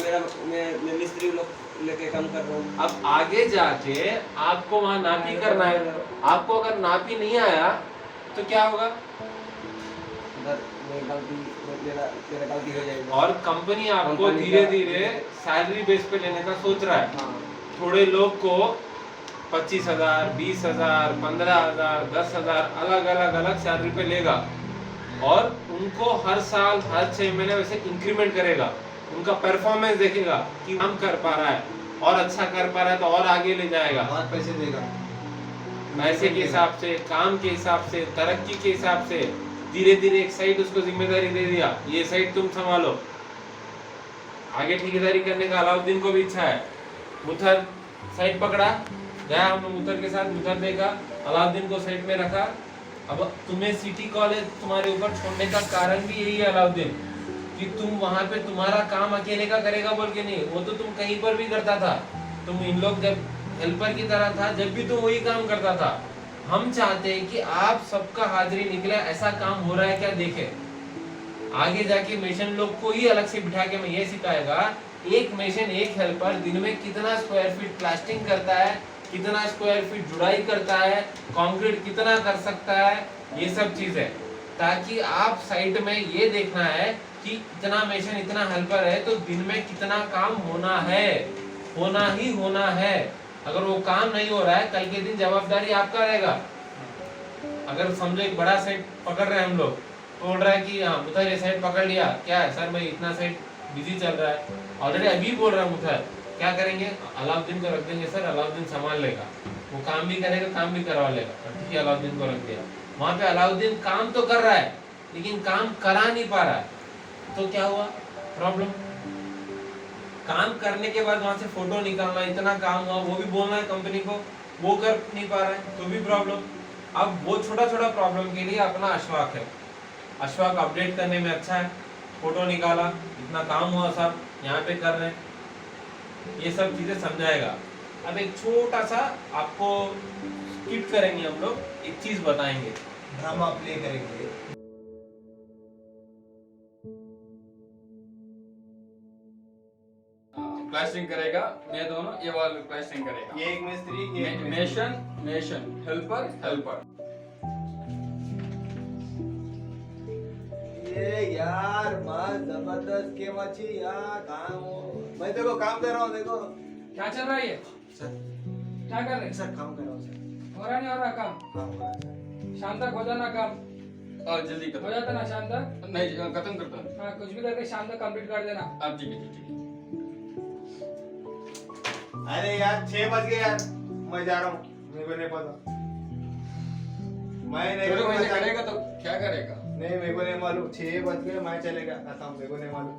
मैं मिस्त्री लोग लेके काम कर रहा हूँ। अब आगे जाके आपको वहाँ नापी करना है, आपको अगर नापी नहीं आया तो क्या होगा? मेरा गलती हो जाएगी। और कंपनी आपको धीरे धीरे सैलरी बेस पे लेने का सोच रहा है। थोड़े लोग को 25,000, 20,000, 15,000, 10,000 अलग सैलरी पे लेगा और उनको हर साल हर 6 महीने वैसे इंक्रीमेंट करेगा, उनका परफॉर्मेंस देखेगा कि काम कर पा रहा है और अच्छा कर पा रहा है तो और आगे ले जाएगा, और पैसे देगा, पैसे के हिसाब से, काम के हिसाब से, तरक्की के हिसाब से। धीरे धीरे एक साइड उसको जिम्मेदारी दे दिया, ये साइड तुम संभालो। आगे ठेकेदारी करने का अलाउद्दीन को भी इच्छा है। मुथर साइड पकड़ा गया, हमने मुथर के साथ मुथर देखा, अलाउद्दीन को साइड में रखा। अब तुम्हें सिटी कॉलेज तुम्हारे ऊपर छोड़ने का कारण भी यही है अलाउद्दीन, कि तुम वहां पे तुम्हारा काम अकेले का करेगा बोल के नहीं, वो तो तुम कहीं पर भी करता था। तुम इन लोग जब हेल्पर की तरह था, जब भी तुम वही काम करता था। हम चाहते हैं कि आप सबका हाजिरी निकले, ऐसा काम हो रहा है क्या देखे। आगे जाके मेशन लोग को ही अलग से बिठा के मैं ये सिखाएगा, एक मेशन एक हेल्पर दिन में कितना स्क्वायर फीट प्लास्टिंग करता है, कितना स्क्वायर फीट जुड़ाई करता है, कंक्रीट कितना कर सकता है, ये सब चीजें, ताकि आप साइट में ये देखना है कि इतना मेशन इतना हेल्पर है तो दिन में कितना काम होना है, होना ही होना है। अगर वो काम नहीं हो रहा है कल के दिन जवाबदारी आपका रहेगा। अगर समझो एक बड़ा साइट पकड़ रहे हैं हम लोग, बोल रहा है कि हाँ मुथर ये साइट पकड़ लिया, क्या है सर मैं इतना साइट बिजी चल रहा है, ऑलरेडी अभी बोल रहा है मुथर, क्या करेंगे? अलाउद्दीन को रख देंगे सर, अलाउद्दीन संभाल लेगा, वो काम भी करेगा, काम भी करवा लेगा। ठीक है, अलाउद्दीन को रख दिया। वहाँ पे अलाउद्दीन काम तो कर रहा है लेकिन काम करा नहीं पा रहा है, तो क्या हुआ? प्रॉब्लम। काम करने के बाद वहां से फोटो निकालना, इतना काम हुआ, वो भी बोलना है कंपनी को, वो कर नहीं पा रहा है तो भी प्रॉब्लम। अब वो छोटा छोटा प्रॉब्लम के लिए अपना अशफाक है, अशफाक अपडेट करने में अच्छा है, फोटो निकाला, इतना काम हुआ सब यहाँ पे कर रहे हैं, ये सब चीजें समझाएगा। अब एक छोटा सा आपको स्किप करेंगे हम लोग, एक चीज बताएंगे, ड्रामा प्ले करेंगे। प्लास्टिंग करेगा, मैं दोनों ये वाला प्लास्टिंग करेगा। ये एक मिस्त्री, ये एक मेशन हेल्पर। ये यार मस्त जबरदस्त के मची यार, काम हो, मैं देखो काम कर रहा हूँ, देखो क्या चल रहा है ये? सर क्या कर रहे हैं? सर काम कर रहा हूँ सर। हो रहा नहीं हो रहा काम? हाँ हो रहा है सर। शाम तक हो जाना काम, और जल्दी हो जाता ना शाम तक? नहीं खत्म करता हूँ। हाँ कुछ भी करके शाम तक कंप्लीट कर देना। आप ठीक है। अरे यार 6 बज गए यार, मैं जा रहा हूँ, मेरे को नहीं पता, मैं नहीं चलो वैसे पता। करेगा तो क्या करेगा? नहीं मेरे को नहीं मालूम, 6 बज गए, मैं चलेगा खत्म, मेरे को नहीं मालूम।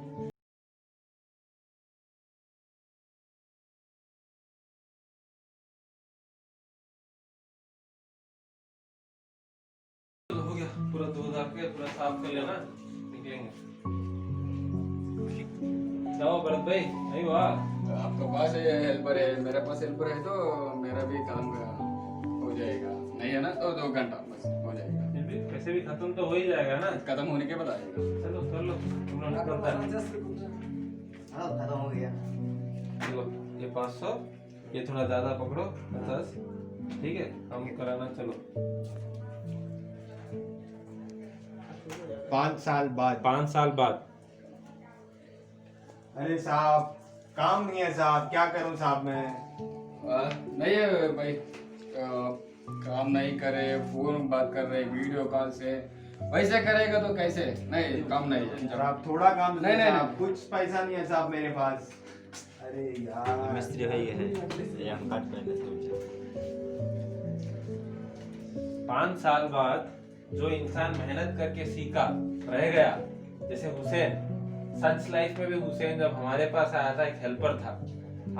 हो गया, पूरा धो धा के पूरा साफ कर लेना, निकलेंगे। जाओ भरत भाई, नहीं हुआ? आपके पास हेल्पर है, मेरे पास हेल्पर है तो मेरा भी काम हो जाएगा, नहीं है ना तो 2 घंटा बस हो जाएगा। फिर भी वैसे भी खत्म तो हो ही जाएगा ना, खत्म होने के बाद आएगा। चलो कर लो, तुम लोग निकलता है। हाँ खत्म हो गया। चलो ये 500, ये थोड़ा ज्यादा पकड़ो 50, ठीक है, हम कराना। चलो 5 साल बाद। 5 साल बाद। अरे साहब काम नहीं है साहब, क्या करूं साहब मैं? नहीं है भाई, काम नहीं करे, फोन बात कर रहे, वीडियो कॉल से, वैसे करेगा तो कैसे? नहीं काम नहीं है साहब, थोड़ा काम नहीं, नहीं, साहब, कुछ पैसा नहीं है साहब मेरे पास। अरे यार मिस्त्री है ये हम काट कर देते 5 साल बाद जो इंसान मेहनत करके सीखा रह गया, जैसे हुसैन, सच लाइफ में भी हुसैन जब हमारे पास आया था एक हेल्पर था,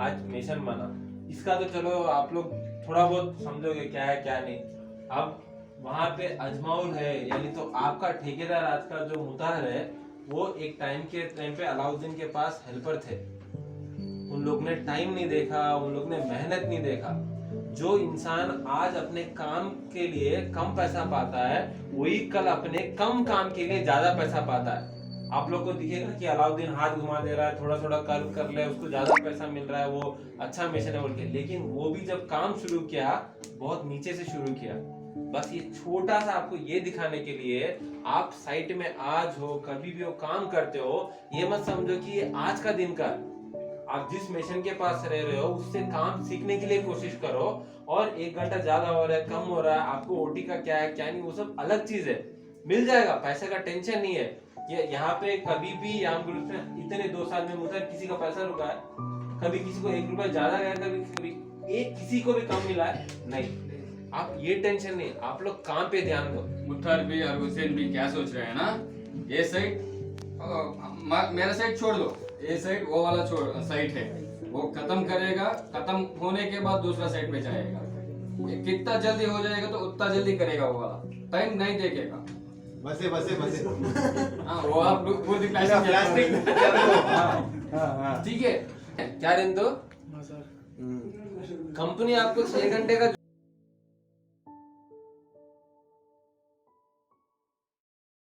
आज मिशन बना। इसका तो चलो आप लोग थोड़ा बहुत समझोगे क्या है क्या नहीं। अब वहां पे अजमाउल है, यानी तो आपका ठेकेदार आज का जो मुताहर है, वो एक टाइम पे अलाउद्दीन के पास हेल्पर थे। उन लोग ने टाइम नहीं देखा, उन लोग ने मेहनत नहीं देखा। जो इंसान आज अपने काम के लिए कम पैसा पाता है, वही कल अपने कम काम के लिए ज्यादा पैसा पाता है। आप लोग को दिखेगा कि अलाउद्दीन हाथ घुमा दे रहा है, थोड़ा थोड़ा कर्व कर ले, उसको ज्यादा पैसा मिल रहा है, वो अच्छा मिशन है बोल के, लेकिन वो भी जब काम शुरू किया बहुत नीचे से शुरू किया। बस ये छोटा सा आपको ये दिखाने के लिए, आप साइट में आज हो कभी भी हो काम करते हो, ये मत समझो कि ये आज का दिन का, आप जिस मिशन के पास रह रहे हो उससे काम सीखने के लिए कोशिश करो। और 1 घंटा ज्यादा हो रहा है कम हो रहा है, आपको ओटी का क्या है क्या नहीं, वो सब अलग चीज है, मिल जाएगा, पैसे का टेंशन नहीं है। ये यहाँ पे कभी भी याम ग्रुप में इतने 2 साल में मुझे किसी का पैसा रुका है, कभी किसी को 1 रुपया ज्यादा गया, कभी एक किसी को भी कम मिला है नहीं। आप ये टेंशन नहीं, आप लोग काम पे ध्यान दो। मुत्तर भी और हुसैन भी क्या सोच रहे हैं ना, ये साइड मेरा साइड छोड़ दो, ये साइड वो वाला साइड है, वो खत्म करेगा, खत्म होने के बाद दूसरा साइड पे जाएगा। ये कितना जल्दी हो जाएगा तो उतना जल्दी करेगा, वो वाला टाइम नहीं देखेगा। बसे हाँ वो आप पूरी प्लास्टिक ठीक है क्या रिंदो, हाँ सर। कंपनी आपको 6 घंटे का